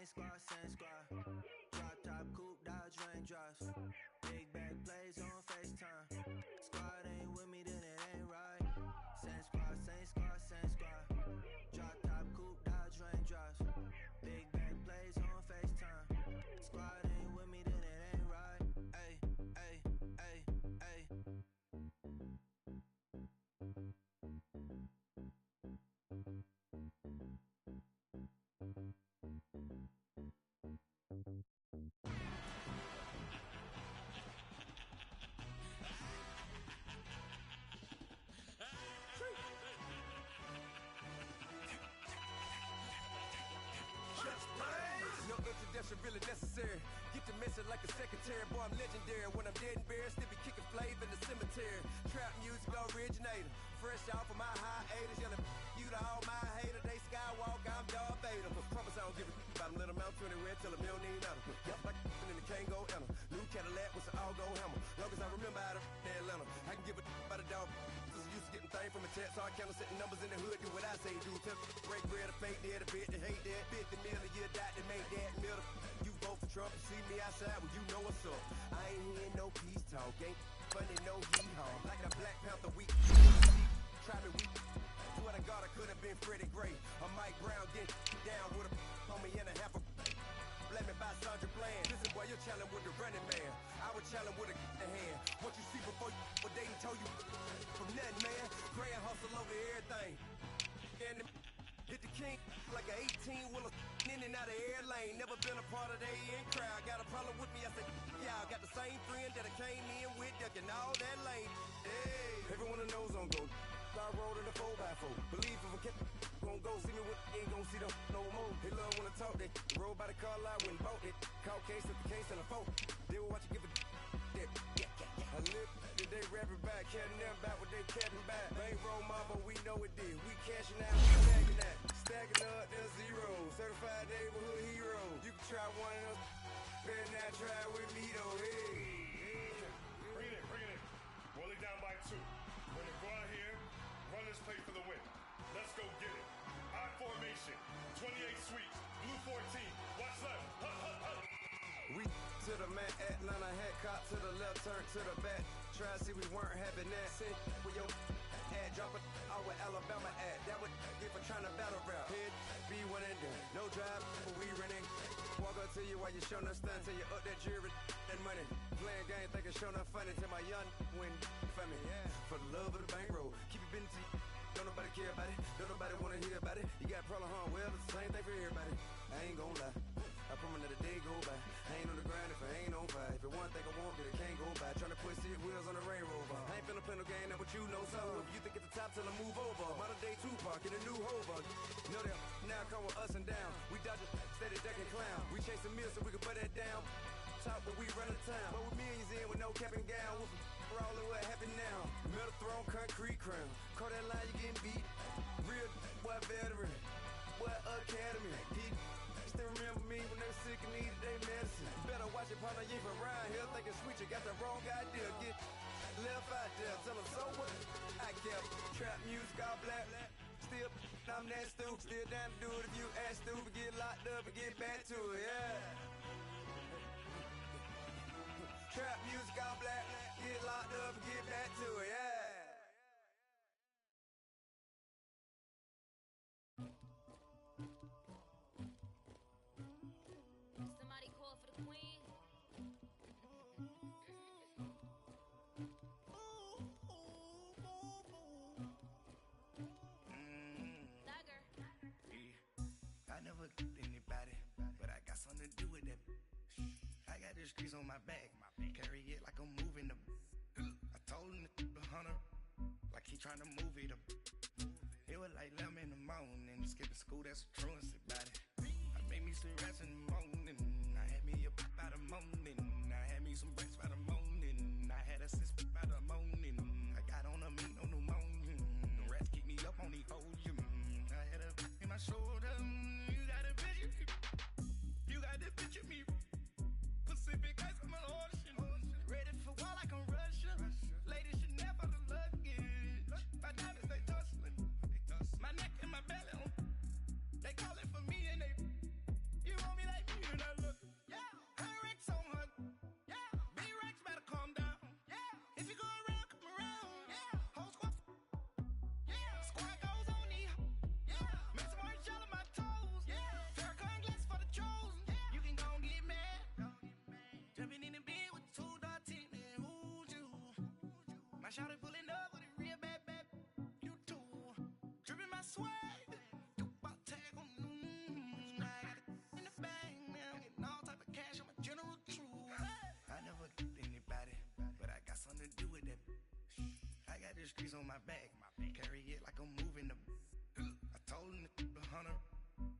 same squad, same squad. Drop top, coupe, Dodge raindrops. Big back plays on FaceTime. Squad ain't with me, then it ain't right. Same squad, same squad, same squad. Drop top, coupe, Dodge raindrops. Big back plays on FaceTime. Squad ain't with me, then it ain't right. Ay, ay, ay, ay. No introduction really necessary. Get to messing like a secretary. Boy, I'm legendary. When I'm dead and buried, still be kicking flavor in the cemetery. Trap music originator. Fresh off of my hiatus. Yelling you to all my haters. They skywalk, I'm Darth Vader. Promise I don't give a about them. Let them out 20 tell them they don't need nothing. Yup, like in the Kango enter. New Cadillac with an all-go hammer. Long as I remember out of Atlanta, I can give a about a dog. Used to getting things from a text, so I count setting numbers in the hood. Do what I say, do. Tell break bread, a fake dead, a bit to hate that. 50 million a year, dot to make that middle. You vote for Trump, you see me outside, well you know what's up. I ain't hearing no peace talk, ain't funny no hee-haw. Like a Black Panther week. Try me weak. Swear to God, I could have been Freddie Gray. Or Mike Brown getting down with a homie and a half a. Let me buy Sandra Bland. Listen, boy, you're challenging with the running man. I was challenging with a hand. What you see before you, what they done told you from nothing, man. Grand hustle over everything. And hit the king like an 18-wheeler in and out of air lane. Never been a part of the in crowd. Got a problem with me, I said, y'all got the same friend that I came in with, ducking all that lane. Hey, everyone knows on go. I rolled in the 4x4. Believe if I kept gon' go see me with ain't gon' see them no more. They love when I talk, they roll by the car lot when bought it. Caught case at the case and a phone. They will watch you give a that. I live that they rapping back, caring them back what they capping back. Bankroll mama, we know it did. We cashing out, we stacking that. Stacking up, there's zero. Certified neighborhood hero. You can try one of them. Better not try with me though. Hey. Bring it in. Roll it down by 2. We're gonna go out here, run this play for the win. Let's go get it. I formation, 28 sweeps, blue 14. Watch left. Hut, hut, hut. We to the man, Atlanta head caught to the left, turn to the back. Try to see we weren't having that. Send with your ad, drop it out with Alabama ad. That would get for trying to battle rap. Head, be one and done. No drive, but we running. Walk up to you while you showing us stunts. Till you up that jury and money. Playing game, thinking showing up funny. Till my young win for me. Yeah. For the love of the bankroll. Keep it busy. Don't nobody care about it. Don't nobody wanna hear about it. You got a problem, huh? Well, it's the same thing for everybody. I ain't gon' lie. I promise that a day go by. I ain't on the grind if I ain't on fire. If it one thing I want, then it can't go by. Tryna put 6 wheels on the Range Rover. I ain't finna play no game, that what you know. So if you think at the top till I move over. Modern day Tupac in a new hover. Know that now come with us and down. We dodge it, steady ducking clown. We chasing meals so we can put that down. Top but we run the town. But with millions in with no cap and gown. We're all in what happened now. Metal throne, concrete crown. Call that line, you getting beat. Real boy veteran. Boy academy. He still remember me when they were sick and needed their medicine. Better watch it, partner, you from around here thinking sweet, you got the wrong idea. Get left out there, tell them so what I kept. Trap music, all black. Still, I'm that stupid. Still down to do it if you act stupid. Get locked up and get back to it, yeah. Trap music, all black. Get locked up and get back to it, yeah. Somebody call for the queen. Dagger. I never anybody, but I got something to do with that. I got the streets on my back, carry it like I'm moving the. I told him the hunter, like he trying to move it up. It was like 11 in the morning, skipping school, that's a truancy about it. I made me some rats in the morning, I had me a pop by the morning, I had me some breaks by the morning, I had a sis by the morning, I got on a meat on the morning, the rats keep me up on the ocean, I had a in my shoulder, you got a picture, you got the picture me, Pacific ice on the ocean, ready for war like I'm Russia, ladies should never the luggage, my diamonds they tussling, my neck and my belly, they calling for me and they, you want me like streets on my back. Carry it like I'm moving the. I told him to 100,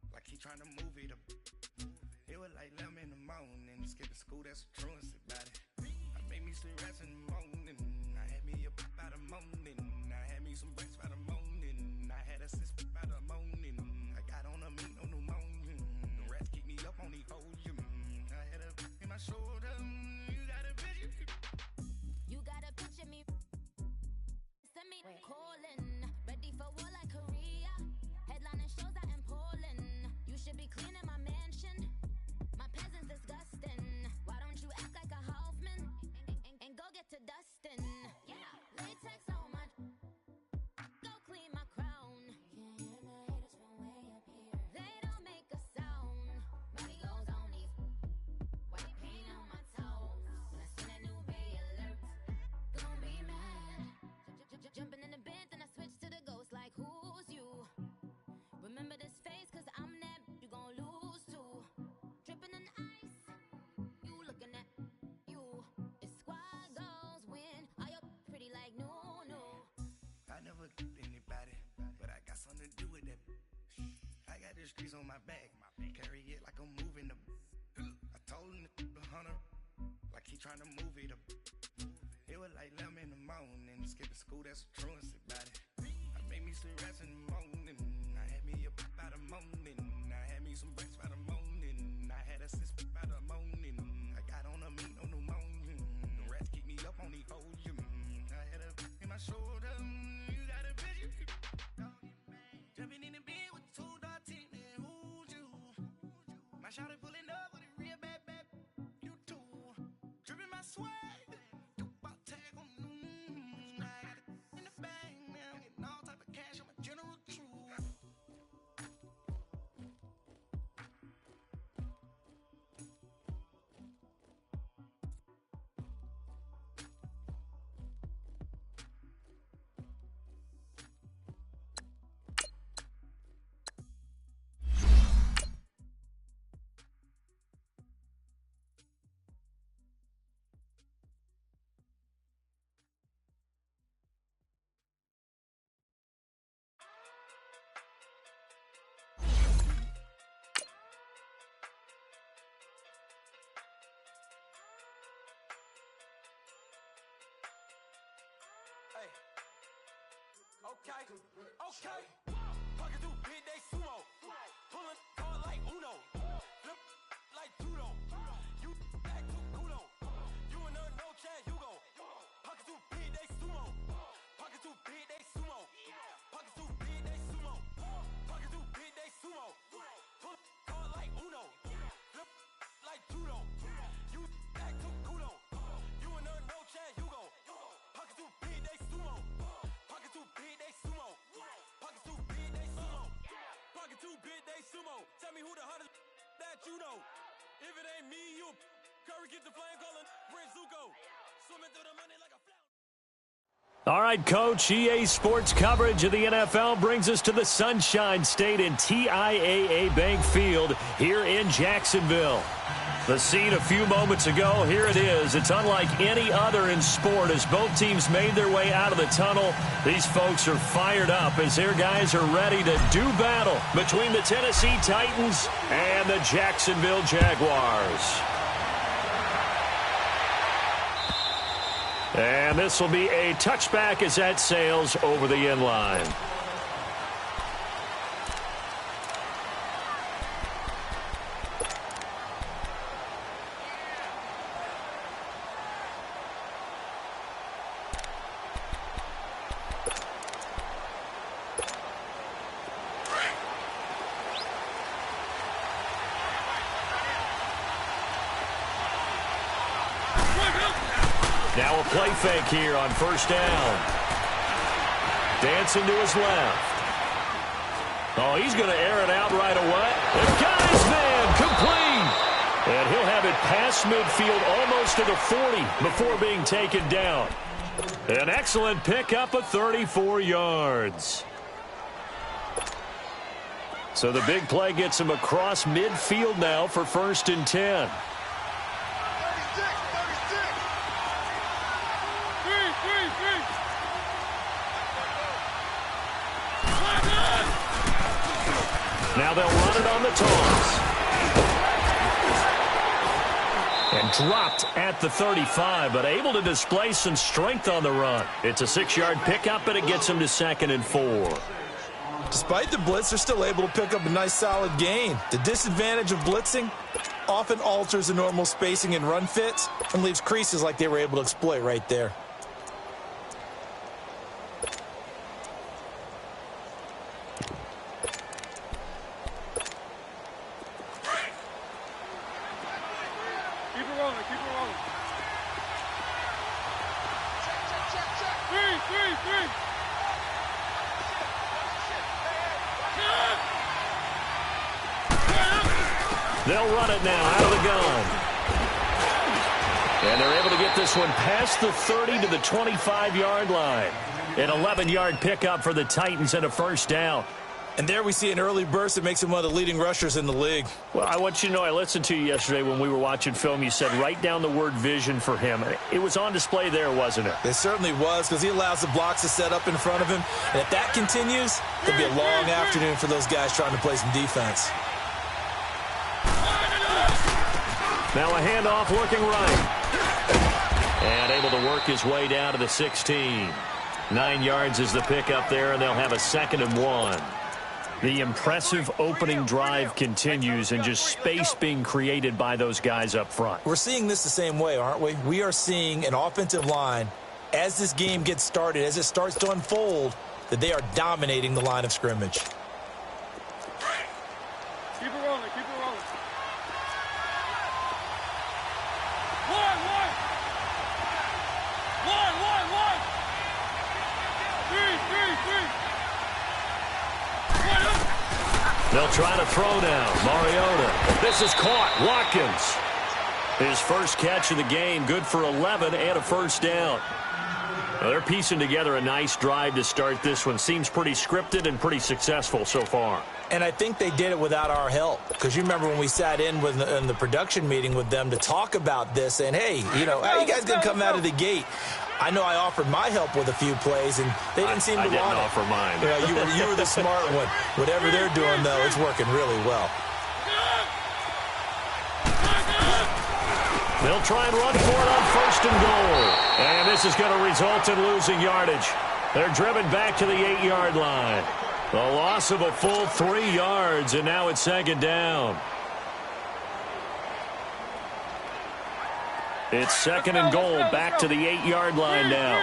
like he trying to move it up. It was like 11 in the morning. Skip to school, that's the truancy about it. I made me some rest in the morning. I had me a pop by the morning. I had me some breaks by the morning. I had a sis by the morning. I got on a meat on the morning. The rats keep me up on the ocean. I had a in my shoulder. You got a picture. You got a picture me. Send me calling. Ready for war like Korea. Headlining shows out in Poland. You should be cleaning my mansion. My peasants disgusting. Why don't you act like a Hoffman and go get to dustin'? Yeah, latex on my. Go clean my crown. Can't hear my haters from way up here. They don't make a sound. Body goes on these. White paint on my toes. When I seen a new Bay alert, gon' be mad. Jumping in the bed, then I switch to the ghost like who's you? Remember this face, cause I'm that you gon' lose to. Dripping in ice, you looking at you. It's squad goals win. Are you pretty like no? I never anybody, but I got something to do with that. I got the streets on my back. Carry it like I'm moving the. I told him to 100, like he trying to move it up. It was like 11 in the morning. Skip to school, that's the truancy about it. I made me some rest in the morning. I had me a pop by the morning. I had me some breaks by the morning. I had a sis by the morning. I got on a meat on the morning. The rats keep me up on the ocean. I had a in my shoulder. You got a picture. Jumping in the bed with two dark teeth. Who's you? My shawty pulling up with a real bad. You too. Dripping my swag. Okay. Pocket through big day sumo. Pulling card like Uno. Flip like judo. You back to kudo. You and her no Chad Hugo. Pocket through big day sumo. Pocket through big day sumo. Pocket through big day sumo. Pocket through big day sumo. Pull card like Uno. Flip like judo. You back to kudo. You and her no Chad Hugo. Pocket through big day sumo. Pocket through big day sumo. Pocket through big day sumo. Pocket through big day sumo. Tell me who the hottest that you know. If it ain't me, you Curry get the flame calling Brent Zuko. Swimming through the money like a flower. All right, Coach, EA Sports coverage of the NFL brings us to the Sunshine State in TIAA Bank Field here in Jacksonville. The scene a few moments ago, here it is. It's unlike any other in sport as both teams made their way out of the tunnel. These folks are fired up as their guys are ready to do battle between the Tennessee Titans and the Jacksonville Jaguars. And this will be a touchback as that sails over the end line. Now a play fake here on first down. Dancing to his left. Oh, he's going to air it out right away. The guy's man, complete. And he'll have it past midfield almost to the 40 before being taken down. An excellent pickup of 34 yards. So the big play gets him across midfield now for 1st and 10. Now they'll run it on the toss. And dropped at the 35, but able to display some strength on the run. It's a 6-yard pickup, and it gets them to 2nd and 4. Despite the blitz, they're still able to pick up a nice, solid gain. The disadvantage of blitzing often alters the normal spacing and run fits and leaves creases like they were able to exploit right there. Keep it rolling, keep it rolling. Three. They'll run it now out of the gun. And they're able to get this one past the 30 to the 25-yard line. An 11-yard pickup for the Titans and a 1st down. And there we see an early burst that makes him one of the leading rushers in the league. Well, I want you to know, I listened to you yesterday when we were watching film. You said write down the word vision for him. It was on display there, wasn't it? It certainly was, because he allows the blocks to set up in front of him. And if that continues, it'll be a long afternoon for those guys trying to play some defense. Now a handoff looking right. And able to work his way down to the 16. 9 yards is the pickup there, and they'll have a 2nd and 1. The impressive opening drive continues, and just space being created by those guys up front. We're seeing this the same way, aren't we? We are seeing an offensive line, as this game gets started, as it starts to unfold, that they are dominating the line of scrimmage. Keep it rolling, keep it rolling. One. Three. They'll try to throw now. Mariota. This is caught. Watkins. His first catch of the game. Good for 11 and a 1st down. Now they're piecing together a nice drive to start this one. Seems pretty scripted and pretty successful so far. And I think they did it without our help. Because you remember when we sat in the production meeting with them to talk about this, and hey, how you guys going to come out of the gate? I know I offered my help with a few plays, and they didn't seem to want it. I didn't offer mine. Yeah, you were the smart one. Whatever they're doing, though, it's working really well. They'll try and run for it on 1st and goal. And this is going to result in losing yardage. They're driven back to the 8-yard line. The loss of a full 3 yards, and now it's 2nd down. It's 2nd and goal, back to the 8-yard line now.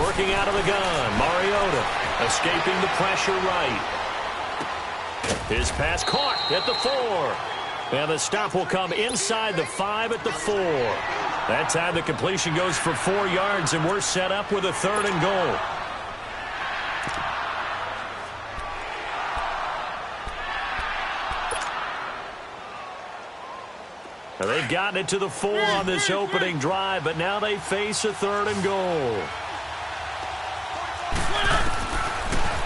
Working out of the gun, Mariota escaping the pressure right. His pass caught at the 4. And the stop will come inside the 5 at the 4. That time the completion goes for 4 yards, and we're set up with a 3rd and goal. They've gotten it to the 4 on this opening drive, but now they face a 3rd and goal.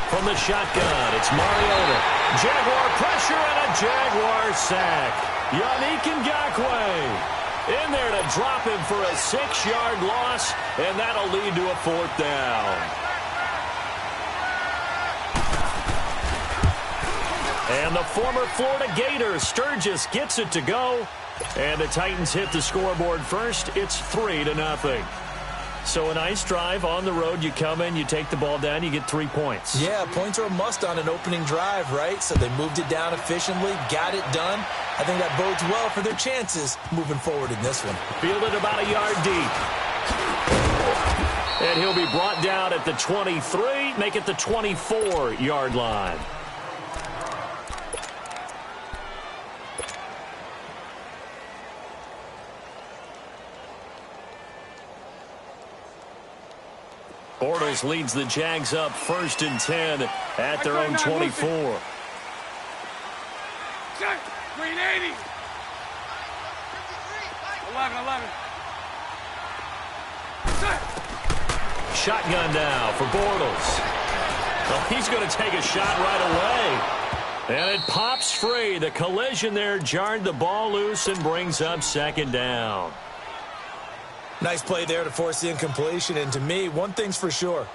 From the shotgun, it's Mariota. Jaguar pressure and a Jaguar sack. Yannick Ngakoue in there to drop him for a 6-yard loss, and that'll lead to a 4th down. And the former Florida Gator, Sturgis, gets it to go. And the Titans hit the scoreboard first. It's 3-0. So a nice drive on the road. You come in, you take the ball down, you get 3 points. Yeah, points are a must on an opening drive, right? So they moved it down efficiently, got it done. I think that bodes well for their chances moving forward in this one. Fielded about a yard deep. And he'll be brought down at the 23, make it the 24-yard line. Bortles leads the Jags up 1st and 10 at their own 24. Green 80. 11. Shotgun now for Bortles. Well, he's going to take a shot right away. And it pops free. The collision there jarred the ball loose and brings up 2nd down. Nice play there to force the incompletion. And to me, one thing's for sure.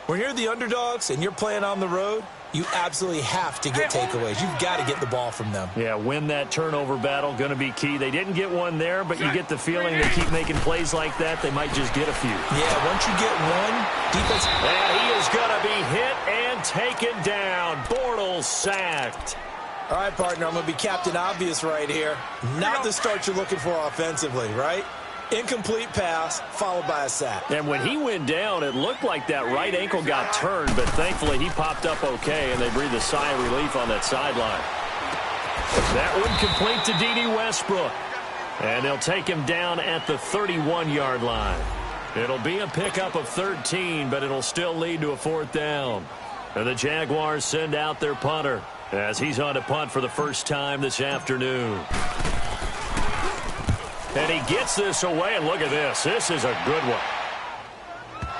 When you're the underdogs and you're playing on the road, you absolutely have to get takeaways. You've got to get the ball from them. Yeah, win that turnover battle, going to be key. They didn't get one there, but you get the feeling they keep making plays like that, they might just get a few. Yeah, once you get one, defense... And he is going to be hit and taken down. Bortles sacked. All right, partner, I'm going to be Captain Obvious right here. Not the start you're looking for offensively, right? Incomplete pass, followed by a sack. And when he went down, it looked like that right ankle got turned, but thankfully he popped up okay, and they breathed a sigh of relief on that sideline. That one complete to D.D. Westbrook. And they'll take him down at the 31-yard line. It'll be a pickup of 13, but it'll still lead to a 4th down. And the Jaguars send out their punter as he's on to punt for the first time this afternoon. And he gets this away, and look at this. This is a good one.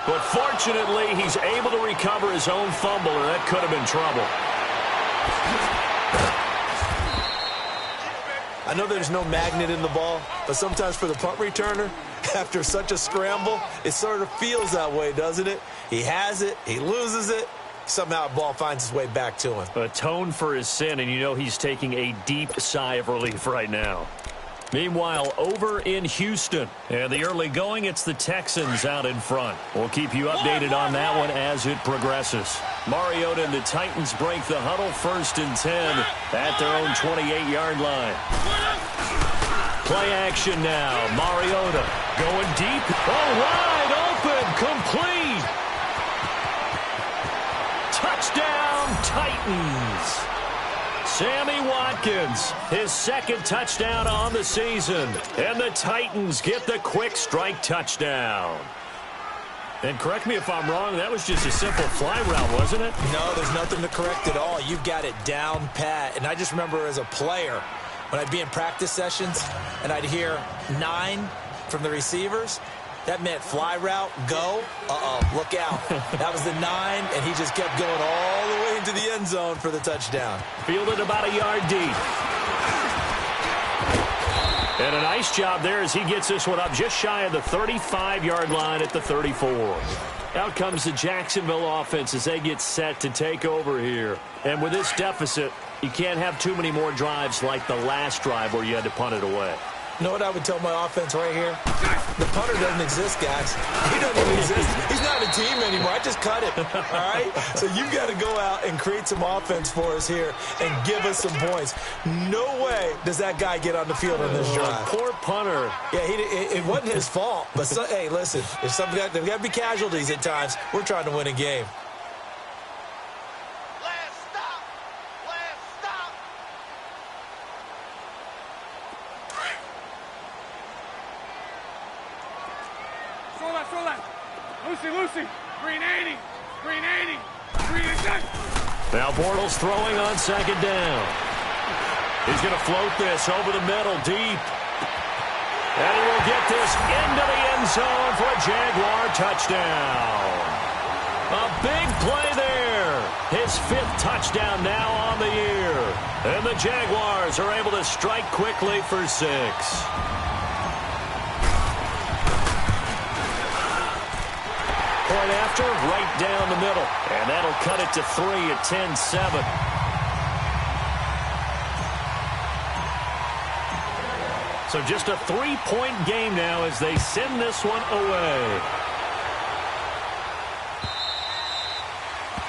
But fortunately, he's able to recover his own fumble, or that could have been trouble. I know there's no magnet in the ball, but sometimes for the punt returner, after such a scramble, it sort of feels that way, doesn't it? He has it, he loses it, somehow the ball finds its way back to him. Atone for his sin, and you know he's taking a deep sigh of relief right now. Meanwhile, over in Houston, and the early going, it's the Texans out in front. We'll keep you updated on that one as it progresses. Mariota and the Titans break the huddle, 1st and 10 at their own 28-yard line. Play action now. Mariota going deep. Oh, wide open, complete. Touchdown, Titans. Sammy Watkins, his 2nd touchdown on the season. And the Titans get the quick strike touchdown. And correct me if I'm wrong, that was just a simple fly route, wasn't it? No, there's nothing to correct at all. You've got it down pat. And I just remember as a player, when I'd be in practice sessions and I'd hear 9 from the receivers, that meant fly route, go, look out. That was the 9, and he just kept going all the way into the end zone for the touchdown. Fielded about a yard deep. And a nice job there as he gets this one up just shy of the 35-yard line at the 34. Out comes the Jacksonville offense as they get set to take over here. And with this deficit, you can't have too many more drives like the last drive where you had to punt it away. You know what I would tell my offense right here? The punter doesn't exist, guys. He doesn't even exist. He's not a team anymore. I just cut him, all right? So you've got to go out and create some offense for us here and give us some points. No way does that guy get on the field on this drive. Poor punter. Yeah, it wasn't his fault. But, hey, listen, if there's got to be casualties at times. We're trying to win a game. Lucy, green 80, green 80, green 80. Now Bortles throwing on 2nd down. He's going to float this over the middle, deep. And he will get this into the end zone for a Jaguar touchdown. A big play there. His 5th touchdown now on the year. And the Jaguars are able to strike quickly for 6. Point after, right down the middle. And that'll cut it to 3 at 10-7. So just a 3-point game now as they send this one away.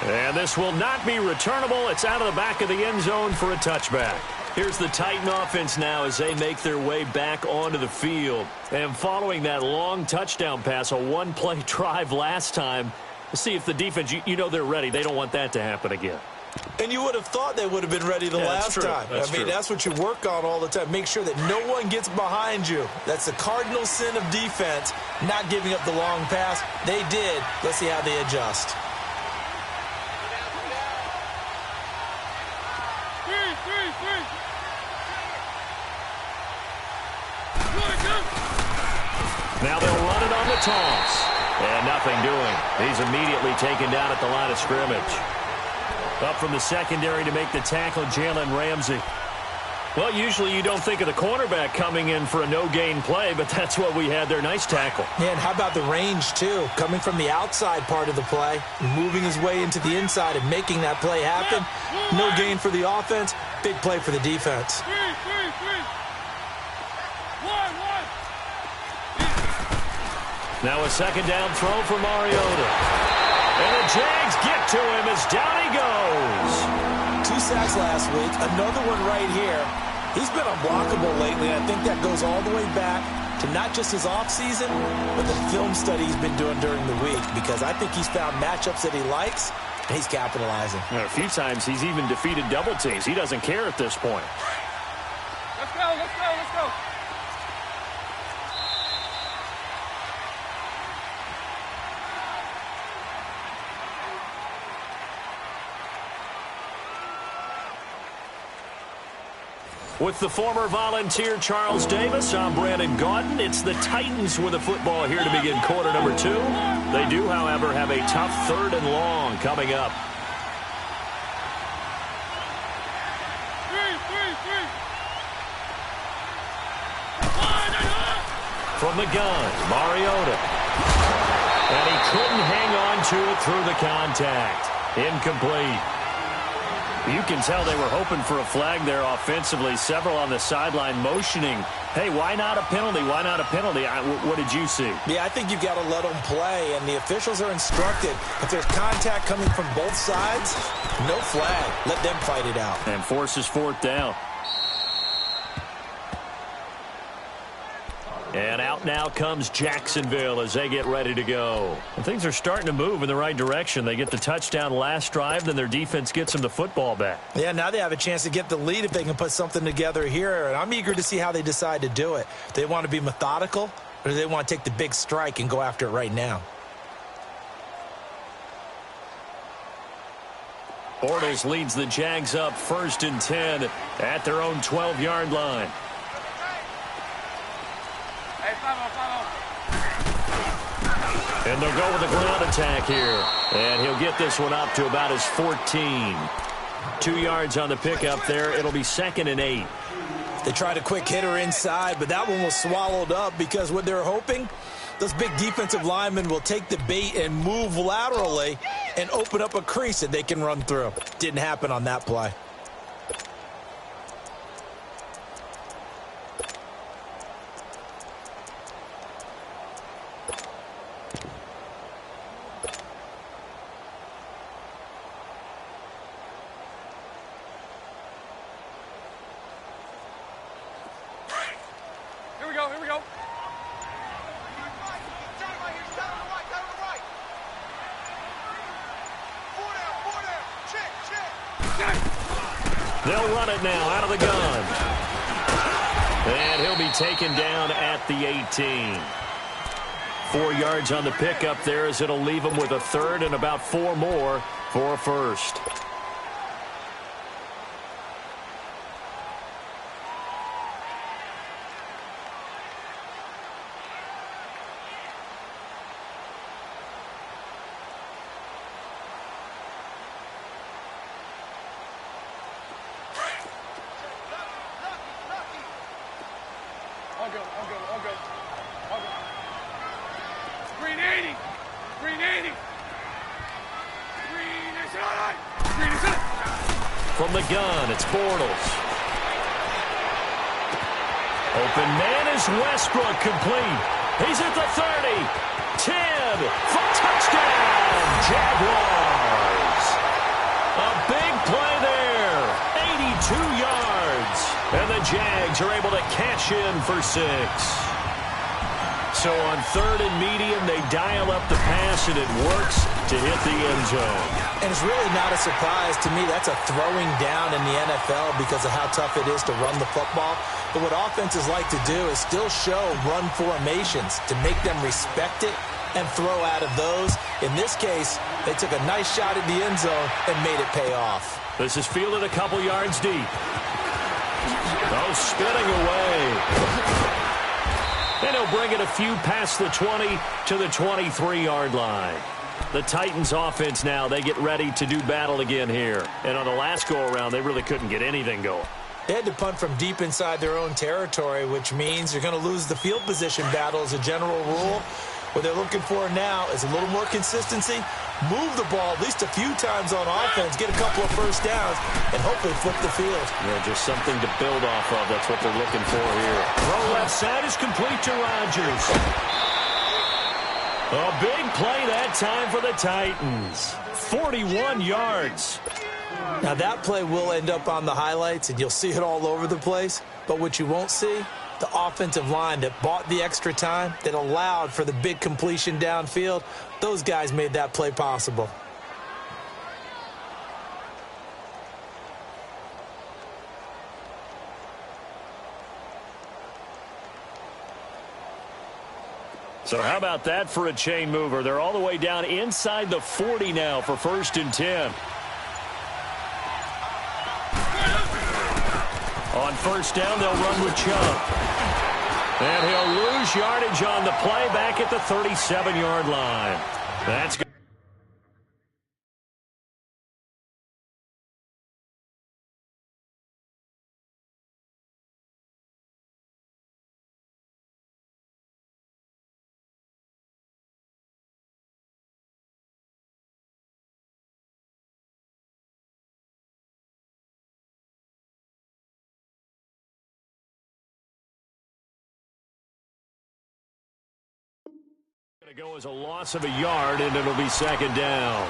And this will not be returnable. It's out of the back of the end zone for a touchback. Here's the Titan offense now as they make their way back onto the field. And following that long touchdown pass, a one-play drive last time, see if the defense, you know they're ready. They don't want that to happen again. And you would have thought they would have been ready the last time. That's what you work on all the time. Make sure that no one gets behind you. That's the cardinal sin of defense, not giving up the long pass. They did. Let's see how they adjust. Now they'll run it on the toss. And nothing doing. He's immediately taken down at the line of scrimmage. Up from the secondary to make the tackle, Jalen Ramsey. Well, usually you don't think of the cornerback coming in for a no-gain play, but that's what we had there. Nice tackle. Yeah, and how about the range, too? Coming from the outside part of the play, moving his way into the inside and making that play happen. No gain for the offense, big play for the defense. Now a second down throw for Mariota. And the Jags get to him as down he goes. 2 sacks last week, another one right here. He's been unblockable lately, and I think that goes all the way back to not just his offseason, but the film study he's been doing during the week, because I think he's found matchups that he likes, and he's capitalizing. And a few times he's even defeated double teams. He doesn't care at this point. Let's go, let's go, let's go. With the former Volunteer Charles Davis, I'm Brandon Gaudin. It's the Titans with the football here to begin quarter number 2. They do, however, have a tough 3rd and long coming up. From the gun, Mariota. And he couldn't hang on to it through the contact. Incomplete. You can tell they were hoping for a flag there offensively. Several on the sideline motioning, hey, why not a penalty? Why not a penalty? What did you see? Yeah, I think you've got to let them play, and the officials are instructed. If there's contact coming from both sides, no flag. Let them fight it out. And forces 4th down. And out now comes Jacksonville as they get ready to go. And things are starting to move in the right direction. They get the touchdown last drive, then their defense gets them the football back. Yeah, now they have a chance to get the lead if they can put something together here. And I'm eager to see how they decide to do it. Do they want to be methodical, or do they want to take the big strike and go after it right now? Bortles leads the Jags up 1st and 10 at their own 12-yard line. And they'll go with a ground attack here. And he'll get this one up to about his 14. 2 yards on the pickup there. It'll be 2nd and 8. They tried a quick hitter inside, but that one was swallowed up because what they're hoping, those big defensive linemen will take the bait and move laterally and open up a crease that they can run through. Didn't happen on that play. Here we go. They'll run it now out of the gun. And he'll be taken down at the 18. 4 yards on the pickup there as it'll leave him with a 3rd and about 4 more for a 1st. I'll go. Green 80. Green is it. From the gun, it's Bortles. Open man is Westbrook, complete. He's at the 30. 10 for touchdown, Jaguars. A big play there. 82 yards. And the Jags are able to cash in for 6. So on 3rd and medium, they dial up the pass, and it works to hit the end zone. And it's really not a surprise to me. That's a throwing down in the NFL because of how tough it is to run the football. But what offenses like to do is still show run formations to make them respect it and throw out of those. In this case, they took a nice shot at the end zone and made it pay off. This is fielded a couple yards deep. Oh, spinning away. And he'll bring it a few past the 20 to the 23-yard line. The Titans offense now, they get ready to do battle again here. And on the last go-around, they really couldn't get anything going. They had to punt from deep inside their own territory, which means you're going to lose the field position battle as a general rule. What they're looking for now is a little more consistency, move the ball at least a few times on offense, get a couple of first downs, and hopefully flip the field. Yeah, just something to build off of. That's what they're looking for here. Throw left side is complete to Rodgers. A big play that time for the Titans. 41 yards. Now, that play will end up on the highlights, and you'll see it all over the place. But what you won't see, the offensive line that bought the extra time, that allowed for the big completion downfield, those guys made that play possible. So how about that for a chain mover? They're all the way down inside the 40 now for 1st and 10. On 1st down, they'll run with Chubb. And he'll lose yardage on the play back at the 37-yard line. That's good. Go as a loss of a yard, and it'll be 2nd down.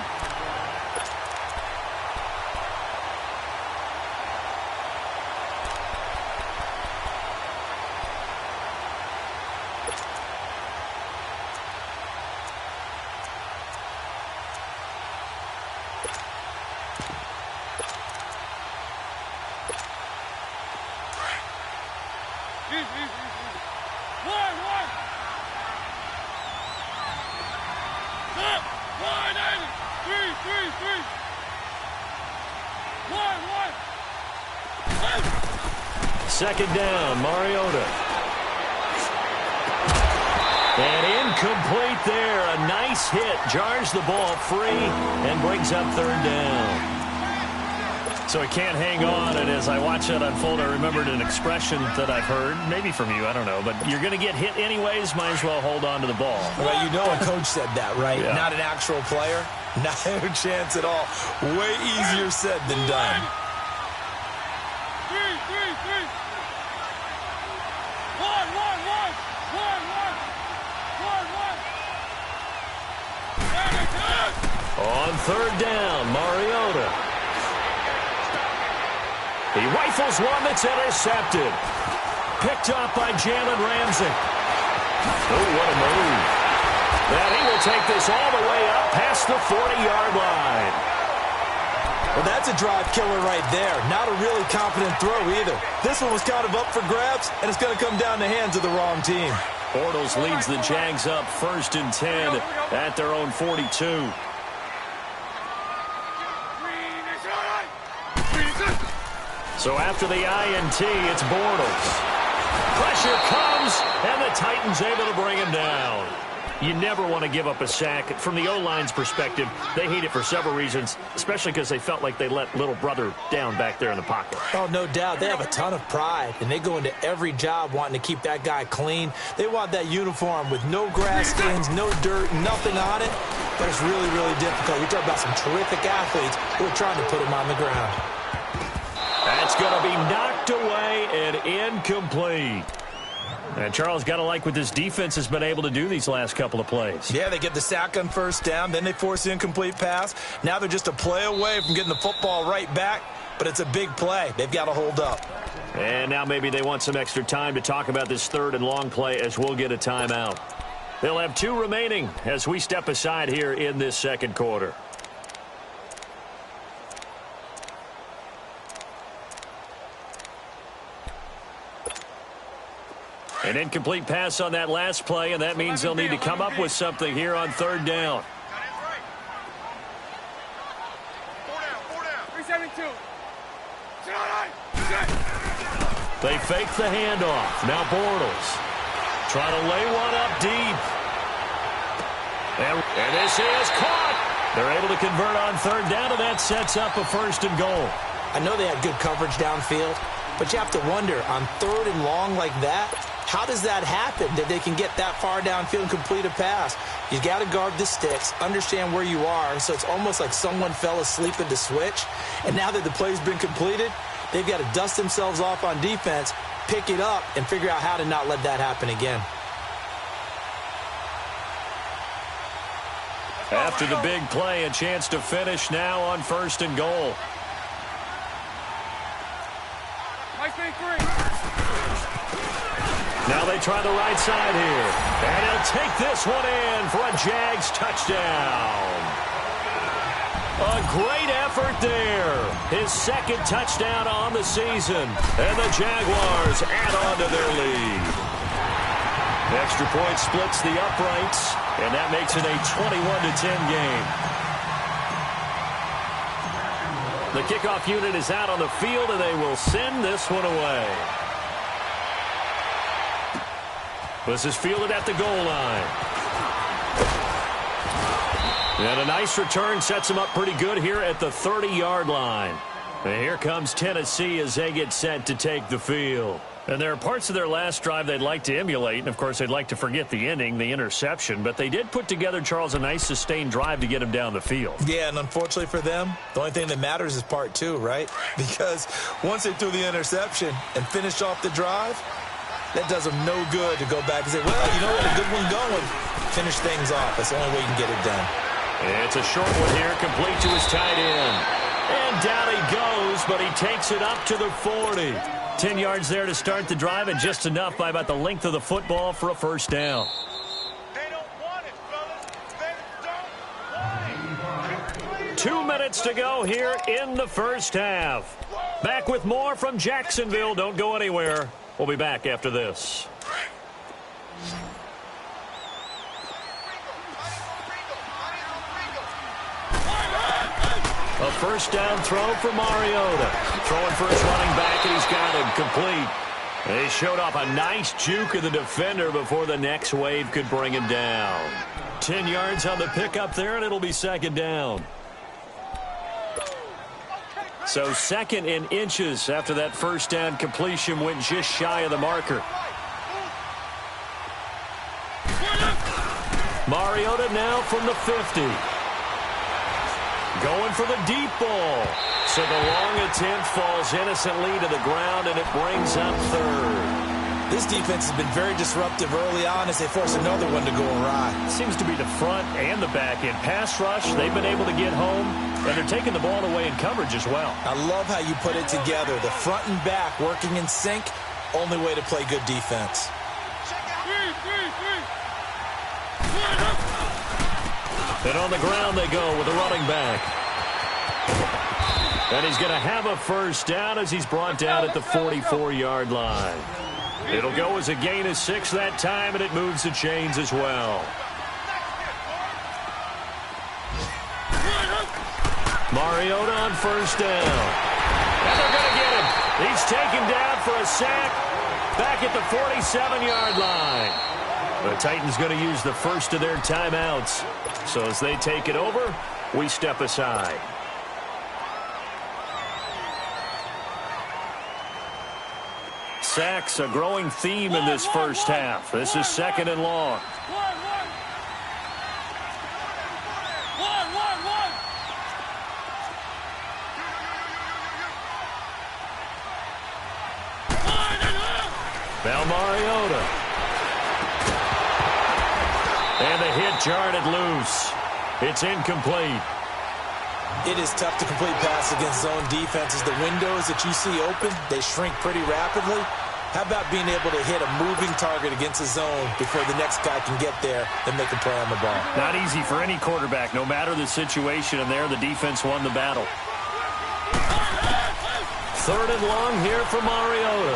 Second down, Mariota. And incomplete there. A nice hit. Jars the ball free and brings up 3rd down. So he can't hang on, and as I watch that unfold, I remembered an expression that I've heard, maybe from you, I don't know, but you're going to get hit anyways, might as well hold on to the ball. Well, you know a coach said that, right? Yeah. Not an actual player. Not a chance at all. Way easier said than done. On 3rd down, Mariota. He rifles one that's intercepted. Picked up by Jalen Ramsey. Oh, what a move. And he will take this all the way up past the 40-yard line. Well, that's a drive killer right there. Not a really confident throw either. This one was kind of up for grabs, and it's going to come down the hands of the wrong team. Bortles leads the Jags up 1st and 10 at their own 42. So after the INT, it's Bortles. Pressure comes, and the Titans able to bring him down. You never want to give up a sack. From the O-line's perspective, they hate it for several reasons, especially because they felt like they let little brother down back there in the pocket. Oh, no doubt. They have a ton of pride, and they go into every job wanting to keep that guy clean. They want that uniform with no grass stains, no dirt, nothing on it. But it's really, really difficult. We talk about some terrific athletes who are trying to put him on the ground. That's going to be knocked away and incomplete. And Charles, got to like what this defense has been able to do these last couple of plays. Yeah, they get the sack on 1st down, then they force the incomplete pass. Now they're just a play away from getting the football right back, but it's a big play. They've got to hold up. And now maybe they want some extra time to talk about this 3rd and long play as we'll get a timeout. They'll have 2 remaining as we step aside here in this 2nd quarter. An incomplete pass on that last play, and that means they'll need to come up with something here on 3rd down. 372. They fake the handoff. Now Bortles trying to lay one up deep. And this is caught. They're able to convert on 3rd down, and that sets up a 1st and goal. I know they had good coverage downfield, But you have to wonder, on 3rd and long like that, how does that happen, that they can get that far downfield and complete a pass? You got to guard the sticks, understand where you are, so it's almost like someone fell asleep at the switch, and now that the play's been completed, they've got to dust themselves off on defense, pick it up, and figure out how to not let that happen again. After the big play, a chance to finish now on 1st and goal. Now they try the right side here. And he'll take this one in for a Jags touchdown. A great effort there. His 2nd touchdown on the season. And the Jaguars add on to their lead. Extra point splits the uprights. And that makes it a 21-10 game. The kickoff unit is out on the field, and they will send this one away. This is fielded at the goal line. And a nice return sets him up pretty good here at the 30-yard line. And here comes Tennessee as they get set to take the field. And there are parts of their last drive they'd like to emulate, and, of course, they'd like to forget the ending, the interception. But they did put together, Charles, a nice sustained drive to get him down the field. Yeah, and unfortunately for them, the only thing that matters is part 2, right? Because once they threw the interception and finished off the drive, that does them no good to go back and say, well, you know what, a good one going. Finish things off. That's the only way you can get it done. It's a short one here, complete to his tight end. And down he goes, but he takes it up to the 40. 10 yards there to start the drive, and just enough by about the length of the football for a 1st down. They don't want it, fellas. They don't want it. 2 minutes to go here in the 1st half. Back with more from Jacksonville. Don't go anywhere. We'll be back after this. A 1st down throw for Mariota. Throwing for his running back, and he's got him complete. They showed off a nice juke of the defender before the next wave could bring him down. 10 yards on the pickup there, and it'll be 2nd down. So 2nd in inches after that 1st down completion went just shy of the marker. Mariota now from the 50. Going for the deep ball. So the long attempt falls innocently to the ground, and it brings up 3rd. This defense has been very disruptive early on as they force another one to go awry. Seems to be the front and the back end. Pass rush, they've been able to get home, and they're taking the ball away in coverage as well. I love how you put it together. The front and back working in sync, only way to play good defense. And on the ground they go with the running back. And he's going to have a 1st down as he's brought down at the 44-yard line. It'll go as a gain of 6 that time, and it moves the chains as well. Mariota on 1st down. And they're going to get him. He's taken down for a sack back at the 47-yard line. The Titans going to use the 1st of their timeouts. So as they take it over, we step aside. Sacks, a growing theme in this 1st half. This is 2nd and long. Now Mariota. And the hit jarred it loose. It's incomplete. It is tough to complete pass against zone defenses. The windows that you see open, they shrink pretty rapidly. How about being able to hit a moving target against a zone before the next guy can get there and make a play on the ball? Not easy for any quarterback, no matter the situation, and there the defense won the battle. 3rd and long here for Mariota.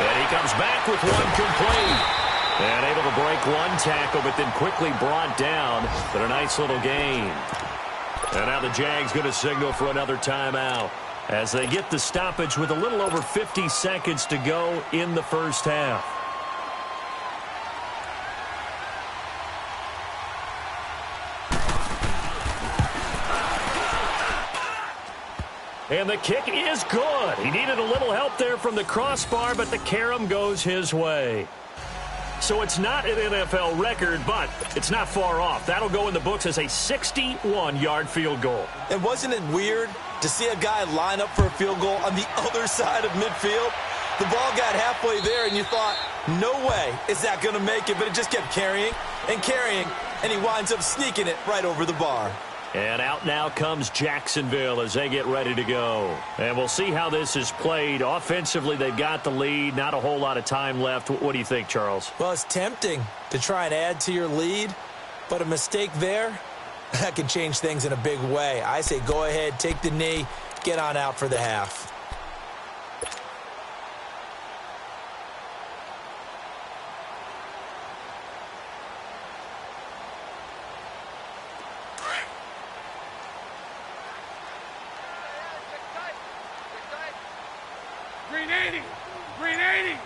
And he comes back with one complete. And able to break one tackle, but then quickly brought down. But a nice little gain. And now the Jags going to signal for another timeout as they get the stoppage with a little over 50 seconds to go in the 1st half. And the kick is good. He needed a little help there from the crossbar, but the carom goes his way. So it's not an NFL record, but it's not far off. That'll go in the books as a 61-yard field goal. And wasn't it weird to see a guy line up for a field goal on the other side of midfield? The ball got halfway there, and you thought, no way is that going to make it, but it just kept carrying, and he winds up sneaking it right over the bar. And out now comes Jacksonville as they get ready to go. And we'll see how this is played. Offensively, they've got the lead. Not a whole lot of time left. What do you think, Charles? Well, it's tempting to try and add to your lead, but a mistake there, that can change things in a big way. I say go ahead, take the knee, get on out for the half. Green 80! Green 80!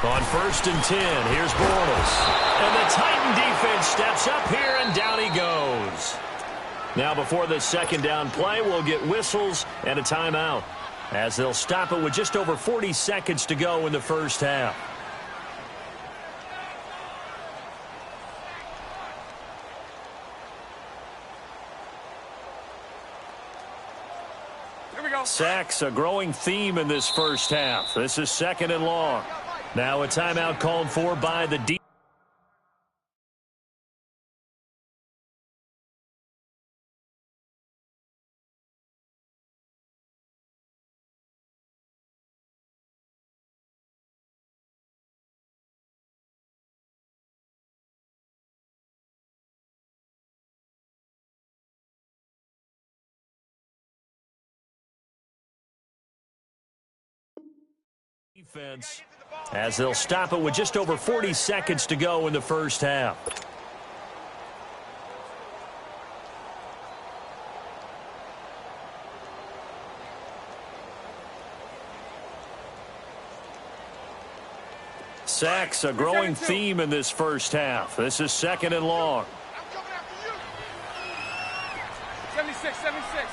On 1st and 10, here's Bortles. And the Titan defense steps up here, and down he goes. Now before the second down play, we'll get whistles and a timeout, as they'll stop it with just over 40 seconds to go in the first half. Sacks, a growing theme in this first half. This is 2nd and long. Now a timeout called for by the defense. As they'll stop it with just over 40 seconds to go in the first half. Sacks, a growing theme in this first half. This is 2nd and long. 76, 76.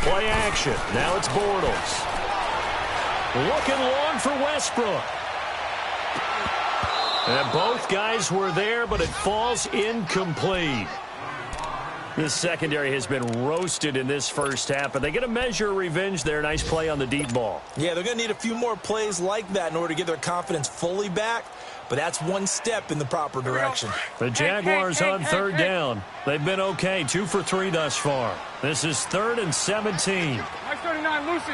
Play action. Now it's Bortles. Looking long for Westbrook. And both guys were there, but it falls incomplete. This secondary has been roasted in this first half, but they get a measure of revenge there. Nice play on the deep ball. Yeah, they're going to need a few more plays like that in order to get their confidence fully back, but that's one step in the proper direction. The Jaguars on 3rd down. They've been okay, 2 for 3 thus far. This is 3rd and 17. Nice 39, Lucy.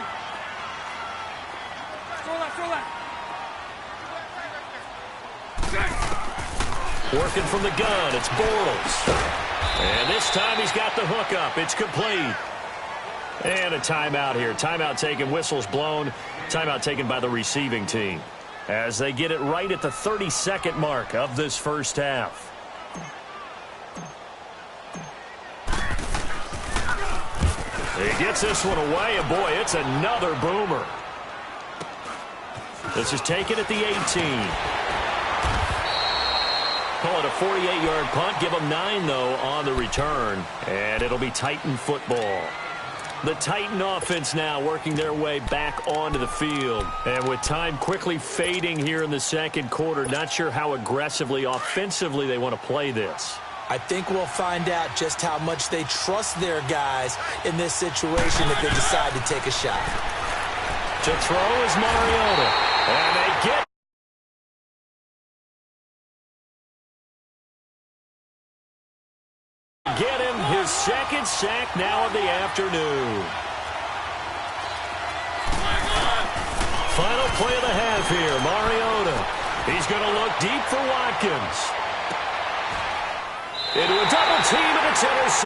Working from the gun, it's Bortles. And this time he's got the hook up. It's complete. And a timeout here. Timeout taken, whistles blown. Timeout taken by the receiving team, as they get it right at the 30-second mark of this first half. He gets this one away, and boy, it's another boomer. This is taken at the 18. Call it a 48-yard punt. Give them 9, though, on the return. And it'll be Titan football. The Titan offense now working their way back onto the field. And with time quickly fading here in the second quarter, not sure how aggressively, offensively they want to play this. I think we'll find out just how much they trust their guys in this situation if they decide to take a shot. To throw is Mariota. And they get him his second sack now of the afternoon. Final play of the half here, Mariota. He's going to look deep for Watkins. Into a double team, and it's intercepted.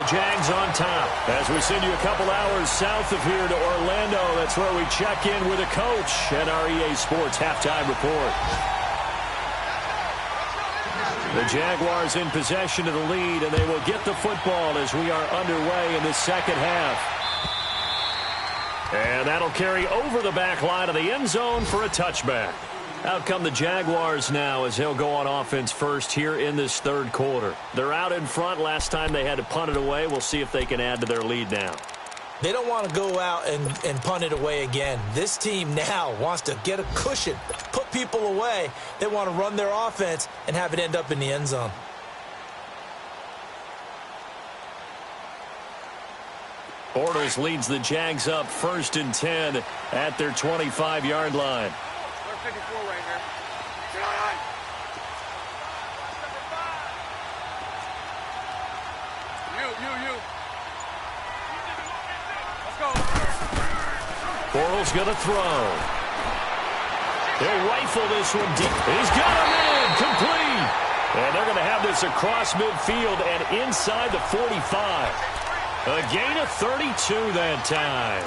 Jags on top as we send you a couple hours south of here to Orlando. That's where we check in with a coach at our EA Sports halftime report. The Jaguars in possession of the lead, and they will get the football as we are underway in the second half. And that'll carry over the back line of the end zone for a touchback. Out come the Jaguars now as they'll go on offense first here in this third quarter. They're out in front. Last time they had to punt it away. We'll see if they can add to their lead now. They don't want to go out and punt it away again. This team now wants to get a cushion, put people away. They want to run their offense and have it end up in the end zone. Bortles leads the Jags up 1st and 10 at their 25-yard line. 54 right here. You. Let's go. Bortles going to throw. He'll rifle this one deep. He's got him in. Complete. And they're going to have this across midfield and inside the 45. A gain of 32 that time.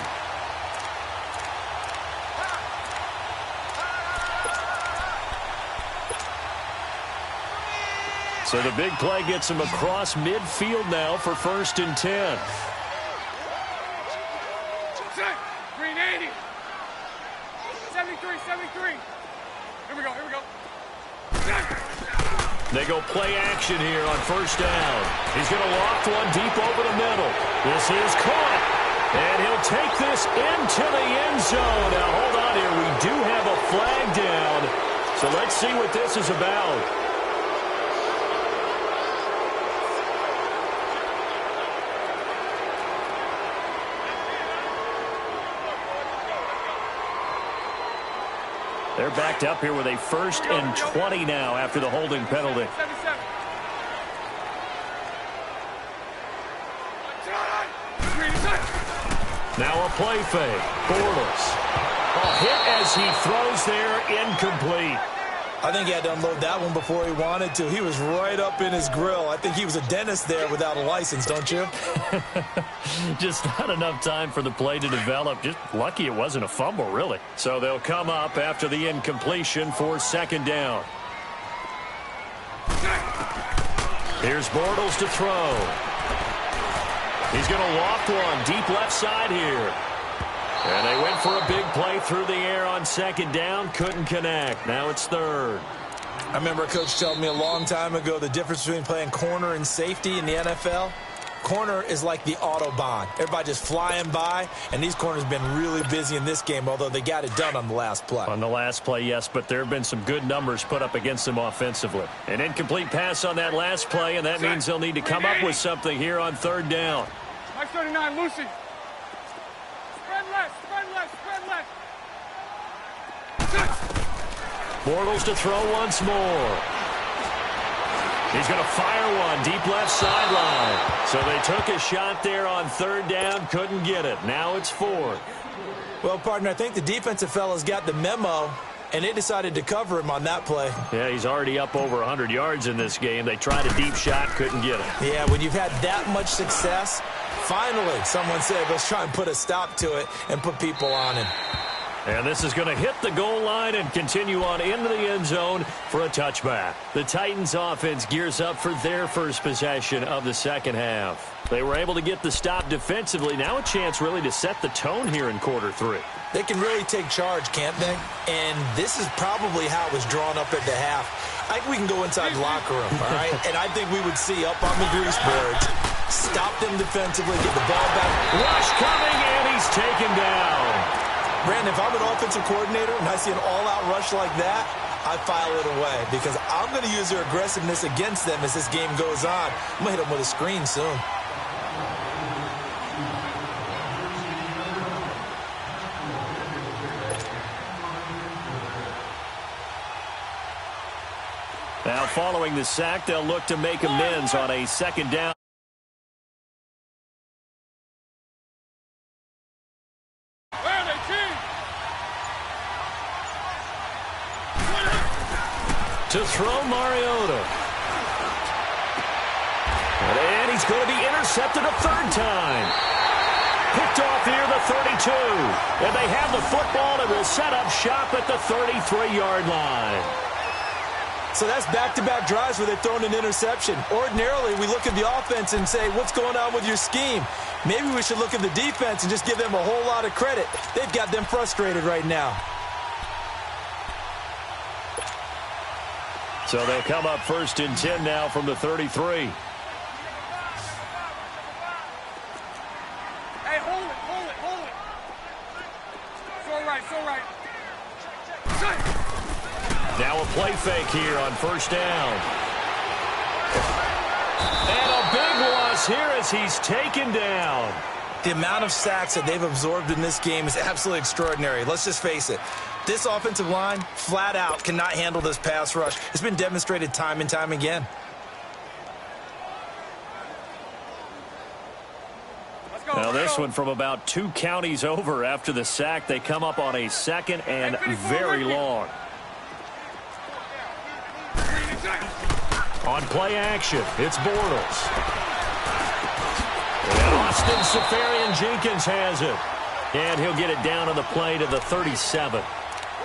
So the big play gets him across midfield now for 1st and 10. Green 80. 73. Here we go. They go play action here on 1st down. He's going to loft one deep over the middle. This is caught. And he'll take this into the end zone. Now, hold on here. We do have a flag down. So let's see what this is about. They're backed up here with a 1st and 20 now after the holding penalty. Now a play fake. Bortles. A hit as he throws there, incomplete. I think he had to unload that one before he wanted to. He was right up in his grill. I think he was a dentist there without a license, don't you? Just not enough time for the play to develop. Just lucky it wasn't a fumble, really. So they'll come up after the incompletion for 2nd down. Here's Bortles to throw. He's going to loft one deep left side here. And they went for a big play through the air on 2nd down. Couldn't connect. Now it's 3rd. I remember a coach told me a long time ago the difference between playing corner and safety in the NFL. Corner is like the Autobahn. Everybody just flying by, and these corners have been really busy in this game, although they got it done on the last play. On the last play, yes, but there have been some good numbers put up against them offensively. An incomplete pass on that last play, and that means they'll need to come up with something here on 3rd down. Mike 39, Lucy. Spread left. Bortles to throw once more. He's going to fire one deep left sideline. So they took a shot there on 3rd down, couldn't get it. Now it's 4th. Well, partner, I think the defensive fellas got the memo, and they decided to cover him on that play. Yeah, he's already up over 100 yards in this game. They tried a deep shot, couldn't get it. Yeah, when you've had that much success, finally someone said, let's try and put a stop to it and put people on him. And this is going to hit the goal line and continue on into the end zone for a touchback. The Titans offense gears up for their first possession of the second half. They were able to get the stop defensively. Now a chance really to set the tone here in quarter 3. They can really take charge, can't they? And this is probably how it was drawn up at the half. I think we can go inside the locker room, all right? And I think we would see up on the grease boards, stop them defensively, get the ball back. Rush coming, and he's taken down. Brandon, if I'm an offensive coordinator and I see an all-out rush like that, I file it away because I'm going to use their aggressiveness against them as this game goes on. I'm going to hit them with a screen soon. Now following the sack, they'll look to make amends on a 2nd down. To throw Mariota. And he's going to be intercepted a 3rd time. Picked off here, the 32. And they have the football and will set up shop at the 33-yard line. So that's back-to-back drives where they've thrown an interception. Ordinarily, we look at the offense and say, what's going on with your scheme? Maybe we should look at the defense and just give them a whole lot of credit. They've got them frustrated right now. So they'll come up 1st and 10 now from the 33. Hey, hold it. It's all right. Now a play fake here on 1st down. And a big loss here as he's taken down. The amount of sacks that they've absorbed in this game is absolutely extraordinary. Let's just face it. This offensive line, flat out, cannot handle this pass rush. It's been demonstrated time and time again. Now this one from about 2 counties over after the sack. They come up on a 2nd and very long. On play action, it's Bortles. And Austin Seferian-Jenkins has it. And he'll get it down on the play to the 37.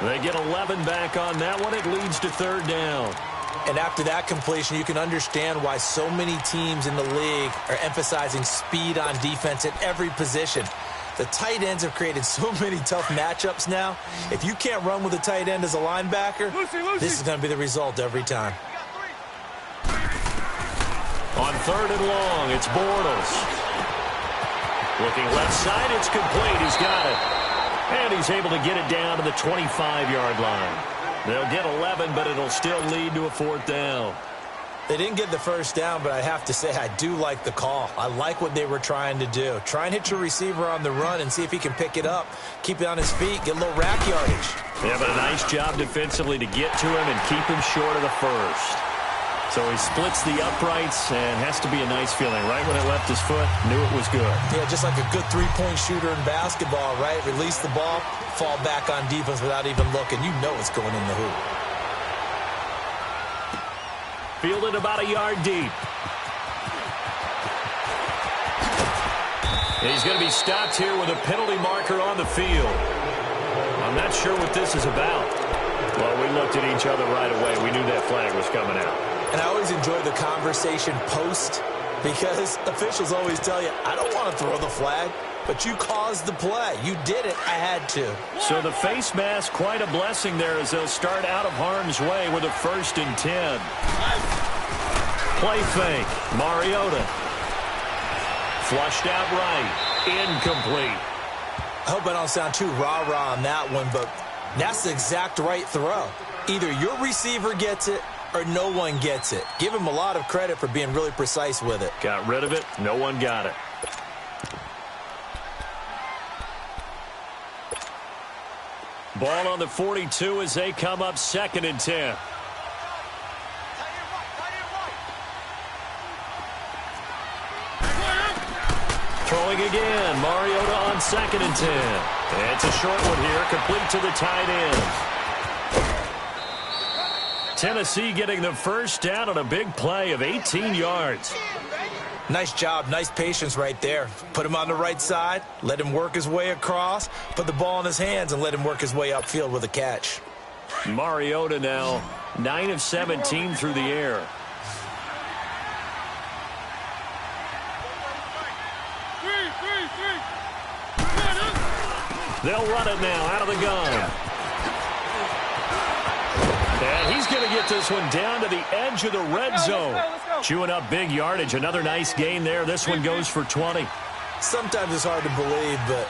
They get 11 back on that one. It leads to 3rd down. And after that completion, you can understand why so many teams in the league are emphasizing speed on defense at every position. The tight ends have created so many tough matchups now. If you can't run with a tight end as a linebacker, this is going to be the result every time. On 3rd and long, it's Bortles. Looking left side, it's complete. He's got it. And he's able to get it down to the 25-yard line. They'll get 11, but it'll still lead to a 4th down. They didn't get the 1st down, but I have to say I do like the call. I like what they were trying to do. Try and hit your receiver on the run and see if he can pick it up, keep it on his feet, get a little rack yardage. Yeah, but a nice job defensively to get to him and keep him short of the 1st. So he splits the uprights and has to be a nice feeling. Right when it left his foot, knew it was good. Yeah, just like a good three-point shooter in basketball, right? Release the ball, fall back on defense without even looking. You know it's going in the hoop. Fielded about a yard deep. He's going to be stopped here with a penalty marker on the field. I'm not sure what this is about. Well, we looked at each other right away. We knew that flag was coming out. And I always enjoy the conversation post because officials always tell you, I don't want to throw the flag, but you caused the play. You did it. I had to. So the face mask, quite a blessing there as they'll start out of harm's way with a 1st and 10. Play fake. Mariota. Flushed out right. Incomplete. I hope I don't sound too rah-rah on that one, but that's the exact right throw. Either your receiver gets it or no one gets it. Give him a lot of credit for being really precise with it. Got rid of it. No one got it. Ball on the 42 as they come up 2nd and 10. Throwing again. Mariota on 2nd and 10. It's a short one here, complete to the tight end. Tennessee getting the 1st down on a big play of 18 yards. Nice job, nice patience right there. Put him on the right side, let him work his way across, put the ball in his hands, and let him work his way upfield with a catch. Mariota now 9 of 17 through the air. They'll run it now out of the gun. And he's going to get this one down to the edge of the red zone. Let's go. Chewing up big yardage. Another nice gain there. This one goes for 20. Sometimes it's hard to believe, but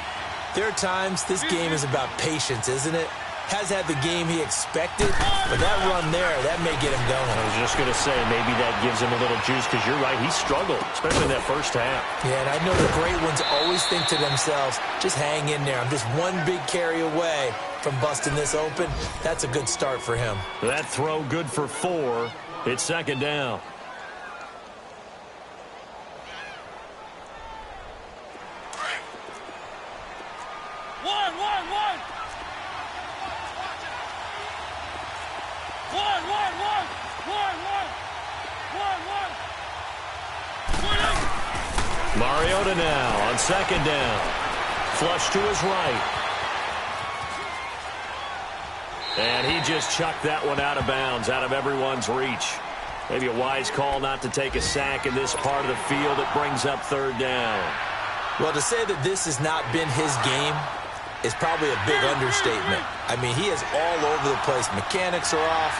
there are times this game is about patience, isn't it? Has had the game he expected, but that run there, that may get him going. I was just going to say, maybe that gives him a little juice, because you're right, he struggled, especially in that 1st half. Yeah, and I know the great ones always think to themselves, just hang in there. I'm just one big carry away from busting this open. That's a good start for him. That throw good for 4. It's 2nd down. Mariota now on 2nd down. Flush to his right. And he just chucked that one out of bounds, out of everyone's reach. Maybe a wise call not to take a sack in this part of the field. It brings up third down. Well, to say that this has not been his game is probably a big understatement. I mean, he is all over the place. Mechanics are off,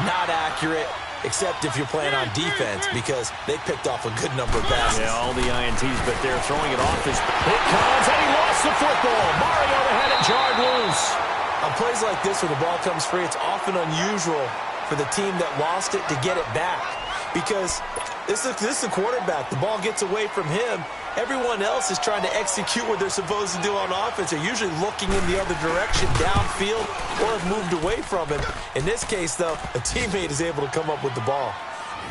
not accurate, except if you're playing on defense, because they picked off a good number of passes. Yeah, all the INTs, but they're throwing it off his... It comes, and he lost the football. Mario had it jarred loose. On plays like this where the ball comes free, it's often unusual for the team that lost it to get it back, because this is the quarterback. The ball gets away from him. Everyone else is trying to execute what they're supposed to do on offense. They're usually looking in the other direction, downfield, or have moved away from him. In this case, though, a teammate is able to come up with the ball.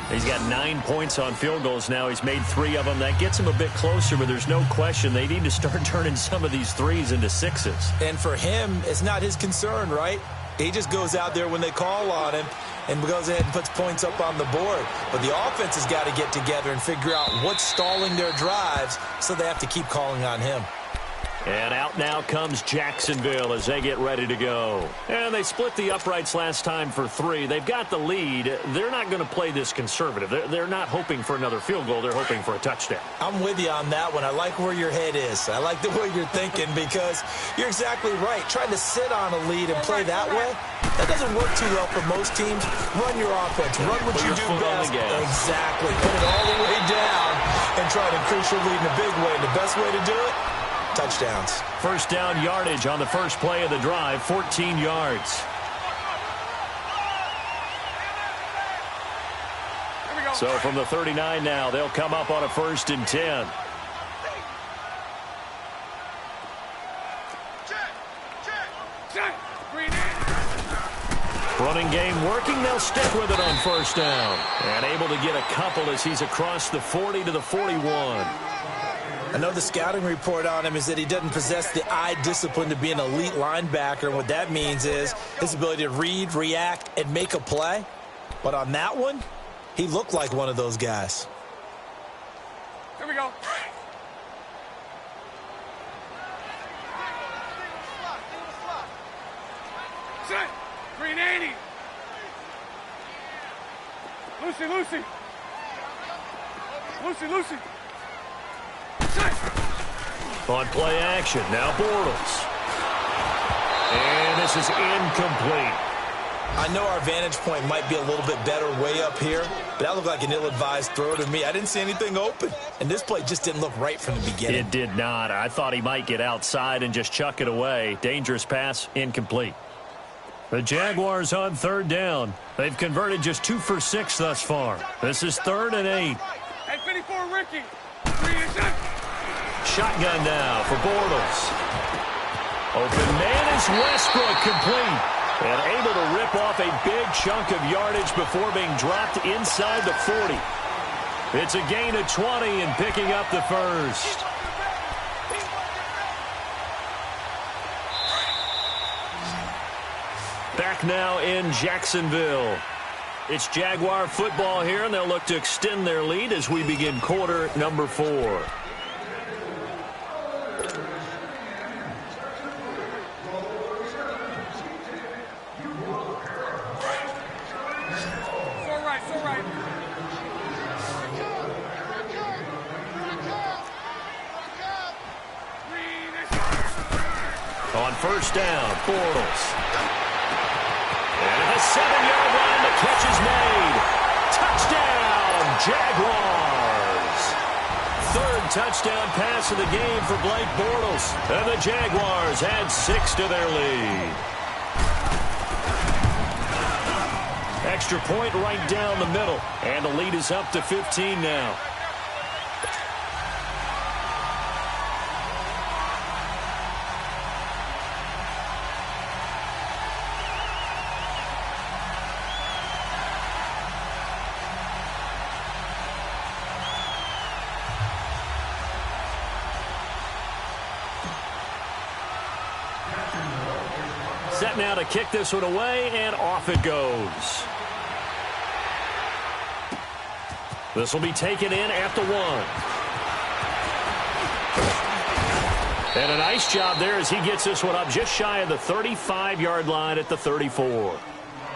He's got 9 points on field goals now. He's made 3 of them. That gets him a bit closer, but there's no question they need to start turning some of these 3s into 6s. And for him, it's not his concern, right? He just goes out there when they call on him and goes ahead and puts points up on the board. But the offense has got to get together and figure out what's stalling their drives, so they have to keep calling on him. And out now comes Jacksonville as they get ready to go. And they split the uprights last time for 3. They've got the lead. They're not going to play this conservative. They're not hoping for another field goal. They're hoping for a touchdown. I'm with you on that one. I like where your head is. I like the way you're thinking, because you're exactly right. Trying to sit on a lead and play that way, that doesn't work too well for most teams. Run your offense. Run what you do best. Exactly. Put it all the way down and try to increase your lead in a big way. And the best way to do it, touchdowns. First down yardage on the first play of the drive, 14 yards. So from the 39 now, they'll come up on a 1st and 10. Running game working. They'll stick with it on 1st down. And able to get a couple as he's across the 40 to the 41. I know the scouting report on him is that he doesn't possess the eye discipline to be an elite linebacker. And what that means is his ability to read, react, and make a play. But on that one, he looked like one of those guys. Here we go. Set. 380. Lucy. Lucy. On play action, now Bortles. And this is incomplete. I know our vantage point might be a little bit better way up here, but that looked like an ill-advised throw to me. I didn't see anything open, and this play just didn't look right from the beginning. It did not. I thought he might get outside and just chuck it away. Dangerous pass, incomplete. The Jaguars on 3rd down. They've converted just 2 for 6 thus far. This is 3rd and 8. At 54, Ricky. 3 and 7. Shotgun now for Bortles. Open man is Westbrook, complete. And able to rip off a big chunk of yardage before being dropped inside the 40. It's a gain of 20 and picking up the 1st. Back now in Jacksonville. It's Jaguar football here, and they'll look to extend their lead as we begin quarter number 4. On 1st down, Bortles. And at the 7-yard line, the catch is made. Touchdown, Jaguars. 3rd touchdown pass of the game for Blake Bortles. And the Jaguars add 6 to their lead. Extra point right down the middle. And the lead is up to 15 now. Set now to kick this one away, and off it goes. This will be taken in at the 1. And a nice job there as he gets this one up just shy of the 35-yard line at the 34.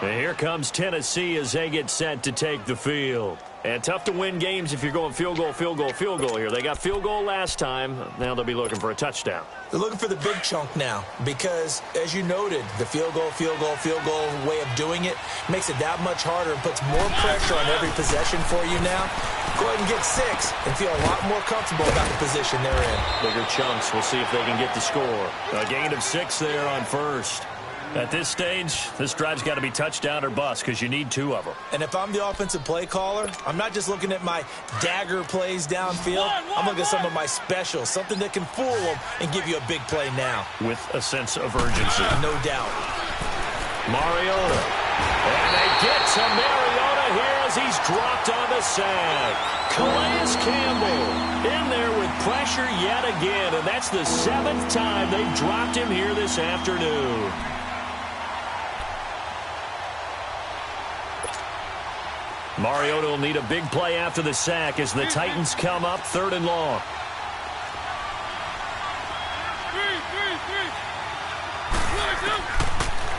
And here comes Tennessee as they get set to take the field. And tough to win games if you're going field goal, field goal, field goal here. They got field goal last time. Now they'll be looking for a touchdown. They're looking for the big chunk now because, as you noted, the field goal way of doing it makes it that much harder and puts more pressure on every possession for you now. Go ahead and get 6 and feel a lot more comfortable about the position they're in. Bigger chunks. We'll see if they can get the score. A gain of 6 there on first. At this stage, this drive's got to be touchdown or bust because you need 2 of them. And if I'm the offensive play caller, I'm not just looking at my dagger plays downfield. I'm looking at some of my specials, something that can fool them and give you a big play now. With a sense of urgency. No doubt. Mariota. And they get to Mariota here as he's dropped on the sack. Calais Campbell in there with pressure yet again, and that's the 7th time they've dropped him here this afternoon. Mariota will need a big play after the sack as the Titans come up 3rd and long.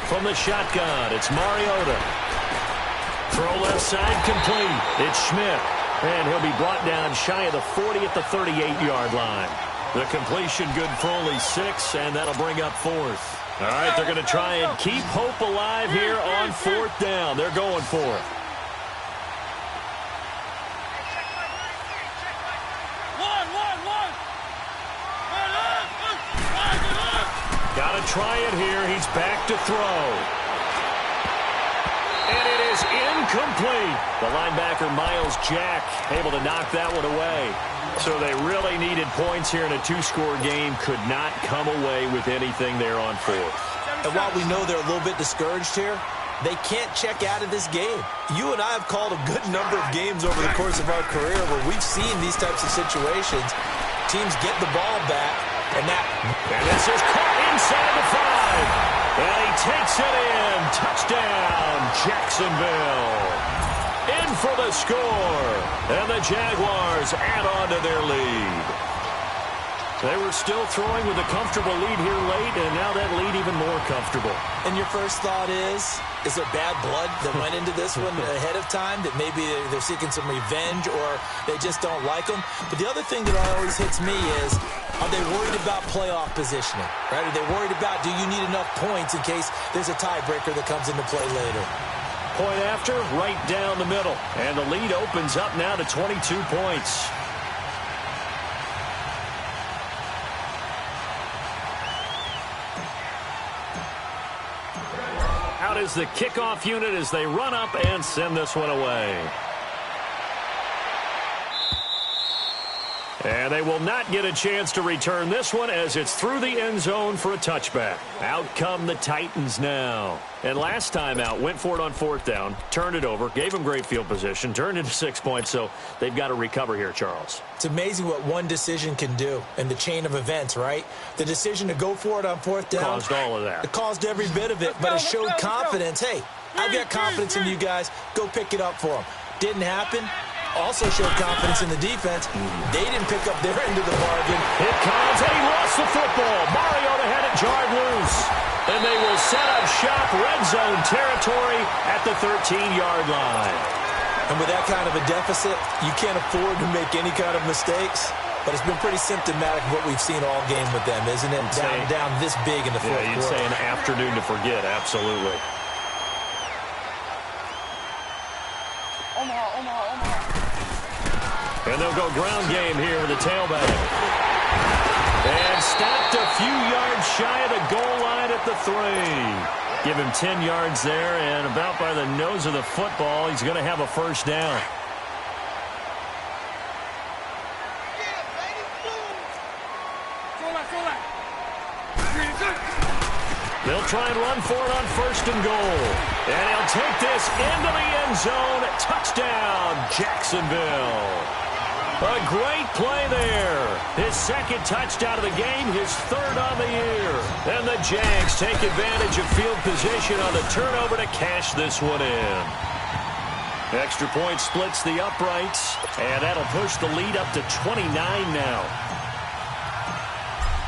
From the shotgun, it's Mariota. Throw left side complete. It's Schmidt. And he'll be brought down shy of the 40 at the 38-yard line. The completion good for only 6, and that'll bring up 4th. All right, they're going to try and keep hope alive here on 4th down. They're going for it. Got to try it here. He's back to throw. And it is incomplete. The linebacker, Miles Jack, able to knock that one away. So they really needed points here in a 2-score game. Could not come away with anything there on 4th. And while we know they're a little bit discouraged here, they can't check out of this game. You and I have called a good number of games over the course of our career where we've seen these types of situations. Teams get the ball back, and this is caught inside the 5. And he takes it in. Touchdown, Jacksonville. In for the score. And the Jaguars add on to their lead. They were still throwing with a comfortable lead here late, and now that lead even more comfortable. And your first thought is there bad blood that went into this one ahead of time, that maybe they're seeking some revenge or they just don't like them? But the other thing that always hits me is, are they worried about playoff positioning? Right? Are they worried about, do you need enough points in case there's a tiebreaker that comes into play later? Point after, right down the middle. And the lead opens up now to 22 points. Out is the kickoff unit as they run up and send this one away. And they will not get a chance to return this one as it's through the end zone for a touchback. Out come the Titans now. And last time out, went for it on 4th down, turned it over, gave them great field position, turned into 6 points, so they've got to recover here, Charles. It's amazing what one decision can do in the chain of events, right? The decision to go for it on 4th down. Caused all of that. It caused every bit of it, but it showed confidence. Hey, I've got confidence in you guys. Go pick it up for them. Didn't happen. Also showed confidence in the defense. They didn't pick up their end of the bargain. Here comes, and he lost the football. Mariota had it jarred loose. And they will set up shop, red zone territory at the 13-yard line. And with that kind of a deficit, you can't afford to make any kind of mistakes. But it's been pretty symptomatic of what we've seen all game with them, isn't it? Down this big in the fourth quarter. Yeah, you'd say an afternoon to forget, absolutely. And they'll go ground game here with the tailback. And stopped a few yards shy of the goal line at the 3. Give him 10 yards there, and about by the nose of the football, he's going to have a first down. They'll try and run for it on 1st and goal. And he'll take this into the end zone. Touchdown, Jacksonville. A great play there. His 2nd touchdown of the game, his 3rd on the year. And the Jags take advantage of field position on the turnover to cash this one in. Extra point splits the uprights, and that'll push the lead up to 29 now.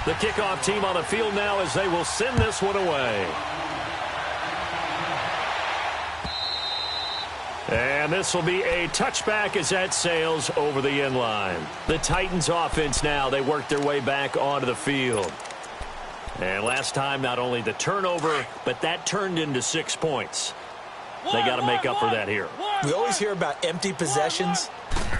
The kickoff team on the field now as they will send this one away. And this will be a touchback as that sails over the end line. The Titans offense now, they work their way back onto the field. And last time, not only the turnover, but that turned into 6 points. They got to make up for that here. We always hear about empty possessions,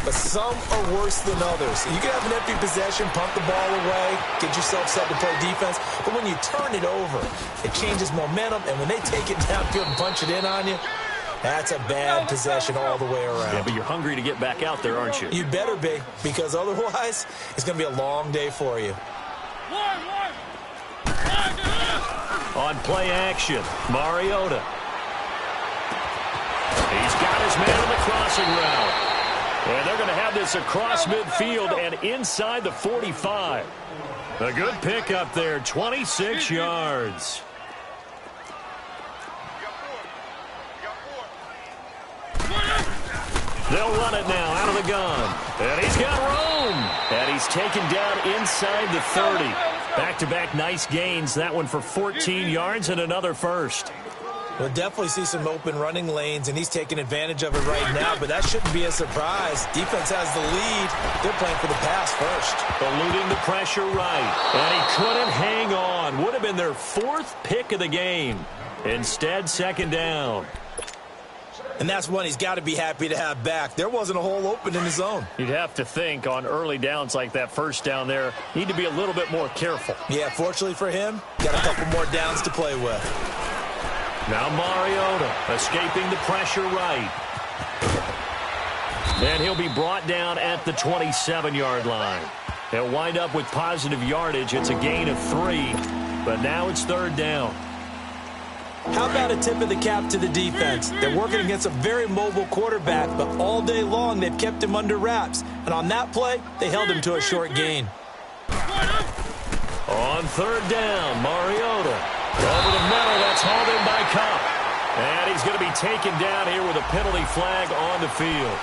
but some are worse than others. You can have an empty possession, punt the ball away, get yourself set to play defense, but when you turn it over, it changes momentum, and when they take it downfield and punch it in on you, that's a bad possession all the way around. Yeah, but you're hungry to get back out there, aren't you? You better be, because otherwise, it's going to be a long day for you. On play action, Mariota. He's got his man on the crossing route. And they're going to have this across midfield and inside the 45. A good pickup there, 26 yards. They'll run it now out of the gun. And he's got room. And he's taken down inside the 30. Back-to-back nice gains. That one for 14 yards and another first. We'll definitely see some open running lanes, and he's taking advantage of it right now, but that shouldn't be a surprise. Defense has the lead. They're playing for the pass first. Eluding the pressure right. And he couldn't hang on. Would have been their 4th pick of the game. Instead, second down. And that's one he's got to be happy to have back. There wasn't a hole open in his zone. You'd have to think on early downs like that first down there, need to be a little bit more careful. Yeah, fortunately for him, got a couple more downs to play with. Now Mariota escaping the pressure right. And he'll be brought down at the 27-yard line. He'll wind up with positive yardage. It's a gain of 3, but now it's third down. How about a tip of the cap to the defense? They're working against a very mobile quarterback, but all day long they've kept him under wraps. And on that play, they held him to a short gain. On third down, Mariota. Over the middle, that's hauled in by Cup. And he's going to be taken down here with a penalty flag on the field.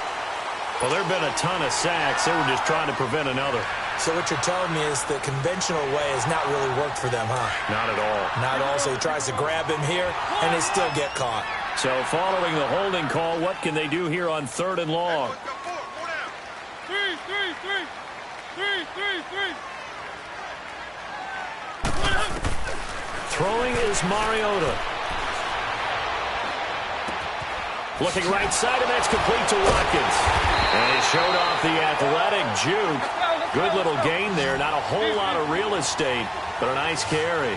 Well, there have been a ton of sacks. They were just trying to prevent another. So what you're telling me is the conventional way has not really worked for them, huh? Not at all. Not all. So he tries to grab him here, and they still get caught. So following the holding call, what can they do here on third and long? Three. Throwing is Mariota. Looking right side, and that's complete to Watkins. And he showed off the athletic juke. Good little gain there. Not a whole lot of real estate, but a nice carry.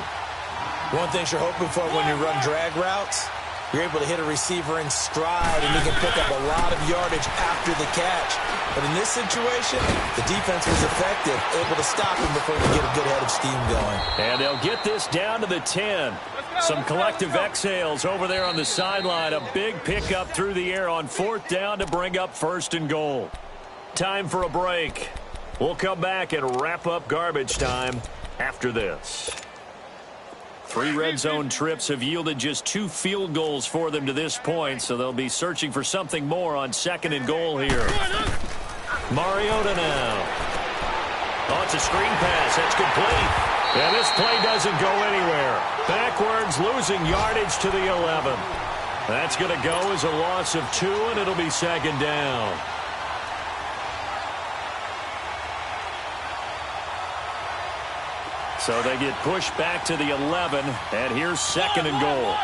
One thing you're hoping for when you run drag routes, you're able to hit a receiver in stride, and he can pick up a lot of yardage after the catch. But in this situation, the defense was effective, able to stop him before he get a good head of steam going. And they'll get this down to the 10. Some collective exhales over there on the sideline. A big pickup through the air on fourth down to bring up first and goal. Time for a break. We'll come back and wrap up garbage time after this. 3 red zone trips have yielded just 2 field goals for them to this point, so they'll be searching for something more on second and goal here. Mariota now. Oh, it's a screen pass. That's complete. And this play doesn't go anywhere. Backwards, losing yardage to the 11. That's going to go as a loss of 2, and it'll be second down. So they get pushed back to the 11, and here's second and goal.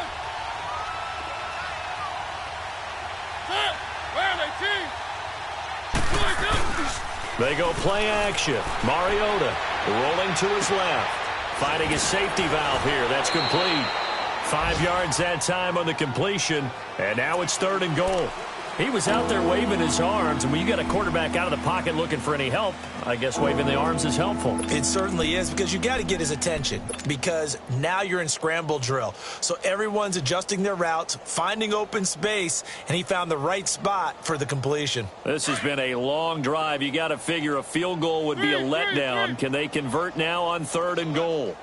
They go play action. Mariota rolling to his left. Finding his safety valve here. That's complete. 5 yards that time on the completion, and now it's third and goal. He was out there waving his arms, and when you got a quarterback out of the pocket looking for any help, I guess waving the arms is helpful. It certainly is, because you got to get his attention, because now you're in scramble drill. So everyone's adjusting their routes, finding open space, and he found the right spot for the completion. This has been a long drive. You got to figure a field goal would be a letdown. Can they convert now on third and goal?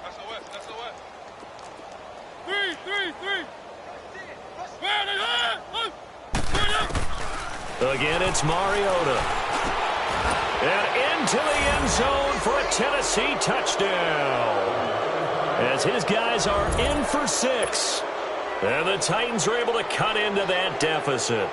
Again, it's Mariota. And into the end zone for a Tennessee touchdown. As his guys are in for 6. And the Titans are able to cut into that deficit.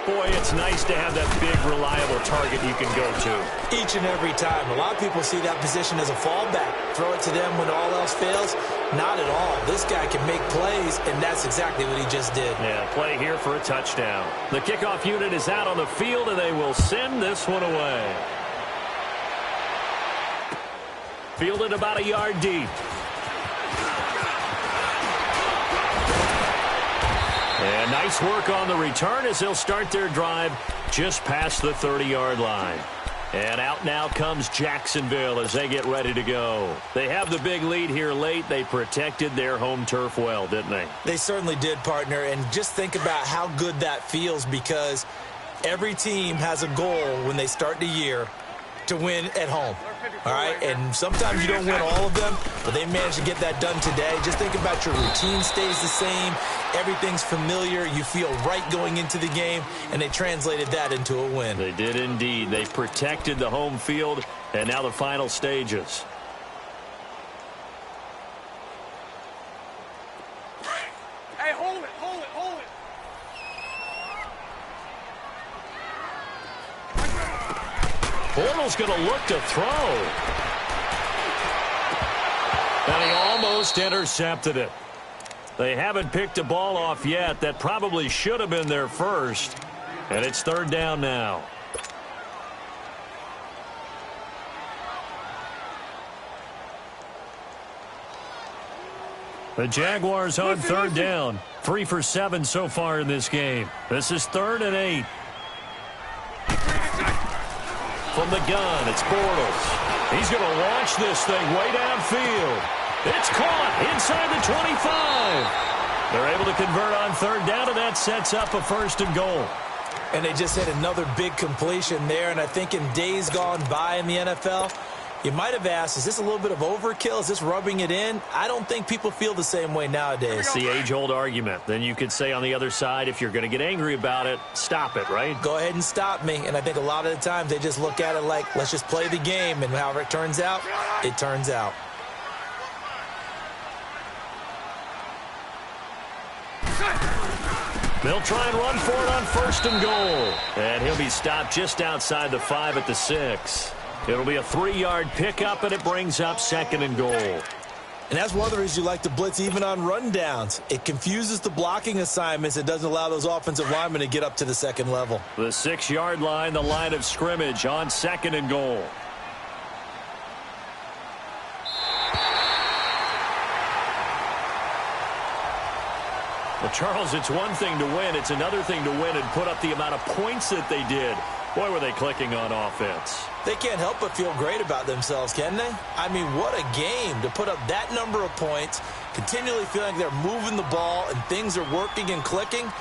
Boy, it's nice to have that big, reliable target you can go to. Each and every time. A lot of people see that position as a fallback. Throw it to them when all else fails. Not at all. This guy can make plays, and that's exactly what he just did. Yeah, play here for a touchdown. The kickoff unit is out on the field, and they will send this one away. Fielded about a yard deep. And nice work on the return as they'll start their drive just past the 30-yard line. And out now comes Jacksonville as they get ready to go. They have the big lead here late. They protected their home turf well, didn't they? They certainly did, partner. And just think about how good that feels, because every team has a goal when they start the year to win at home. All right, and sometimes you don't win all of them, but they managed to get that done today. Just think about your routine stays the same. Everything's familiar. You feel right going into the game, and they translated that into a win. They did indeed. They protected the home field, and now the final stages. Hey, hold it, hold it, hold it. Bortles going to look to throw. And he almost intercepted it. They haven't picked a ball off yet. That probably should have been their first. And it's 3rd down now. The Jaguars on 3rd down. 3 for 7 so far in this game. This is 3rd and 8. From the gun, it's Bortles. He's going to launch this thing way downfield. It's caught inside the 25. They're able to convert on 3rd down, and that sets up a 1st and goal. And they just had another big completion there, and I think in days gone by in the NFL, you might have asked, is this a little bit of overkill? Is this rubbing it in? I don't think people feel the same way nowadays. It's the age-old argument. Then you could say on the other side, if you're going to get angry about it, stop it, right? Go ahead and stop me. And I think a lot of the times they just look at it like, let's just play the game, and however it turns out, it turns out. They'll try and run for it on 1st and goal. And he'll be stopped just outside the 5 at the 6. It'll be a 3-yard pickup, and it brings up 2nd and goal. And that's one of the reasons you like to blitz even on rundowns. It confuses the blocking assignments. It doesn't allow those offensive linemen to get up to the 2nd level. The 6-yard line, the line of scrimmage on 2nd and goal. Well, Charles, it's one thing to win. It's another thing to win and put up the amount of points that they did. Boy, were they clicking on offense. They can't help but feel great about themselves, can they? I mean, what a game to put up that number of points, continually feeling like they're moving the ball and things are working and clicking.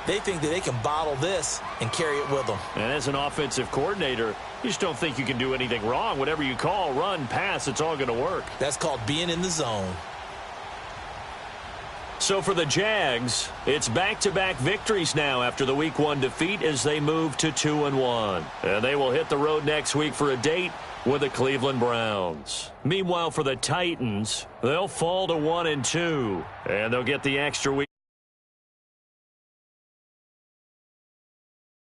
They think that they can bottle this and carry it with them. And as an offensive coordinator, you just don't think you can do anything wrong. Whatever you call, run, pass, it's all going to work. That's called being in the zone. So for the Jags, it's back-to-back victories now after the Week 1 defeat as they move to 2-1. And they will hit the road next week for a date with the Cleveland Browns. Meanwhile, for the Titans, they'll fall to 1-2, and they'll get the extra week.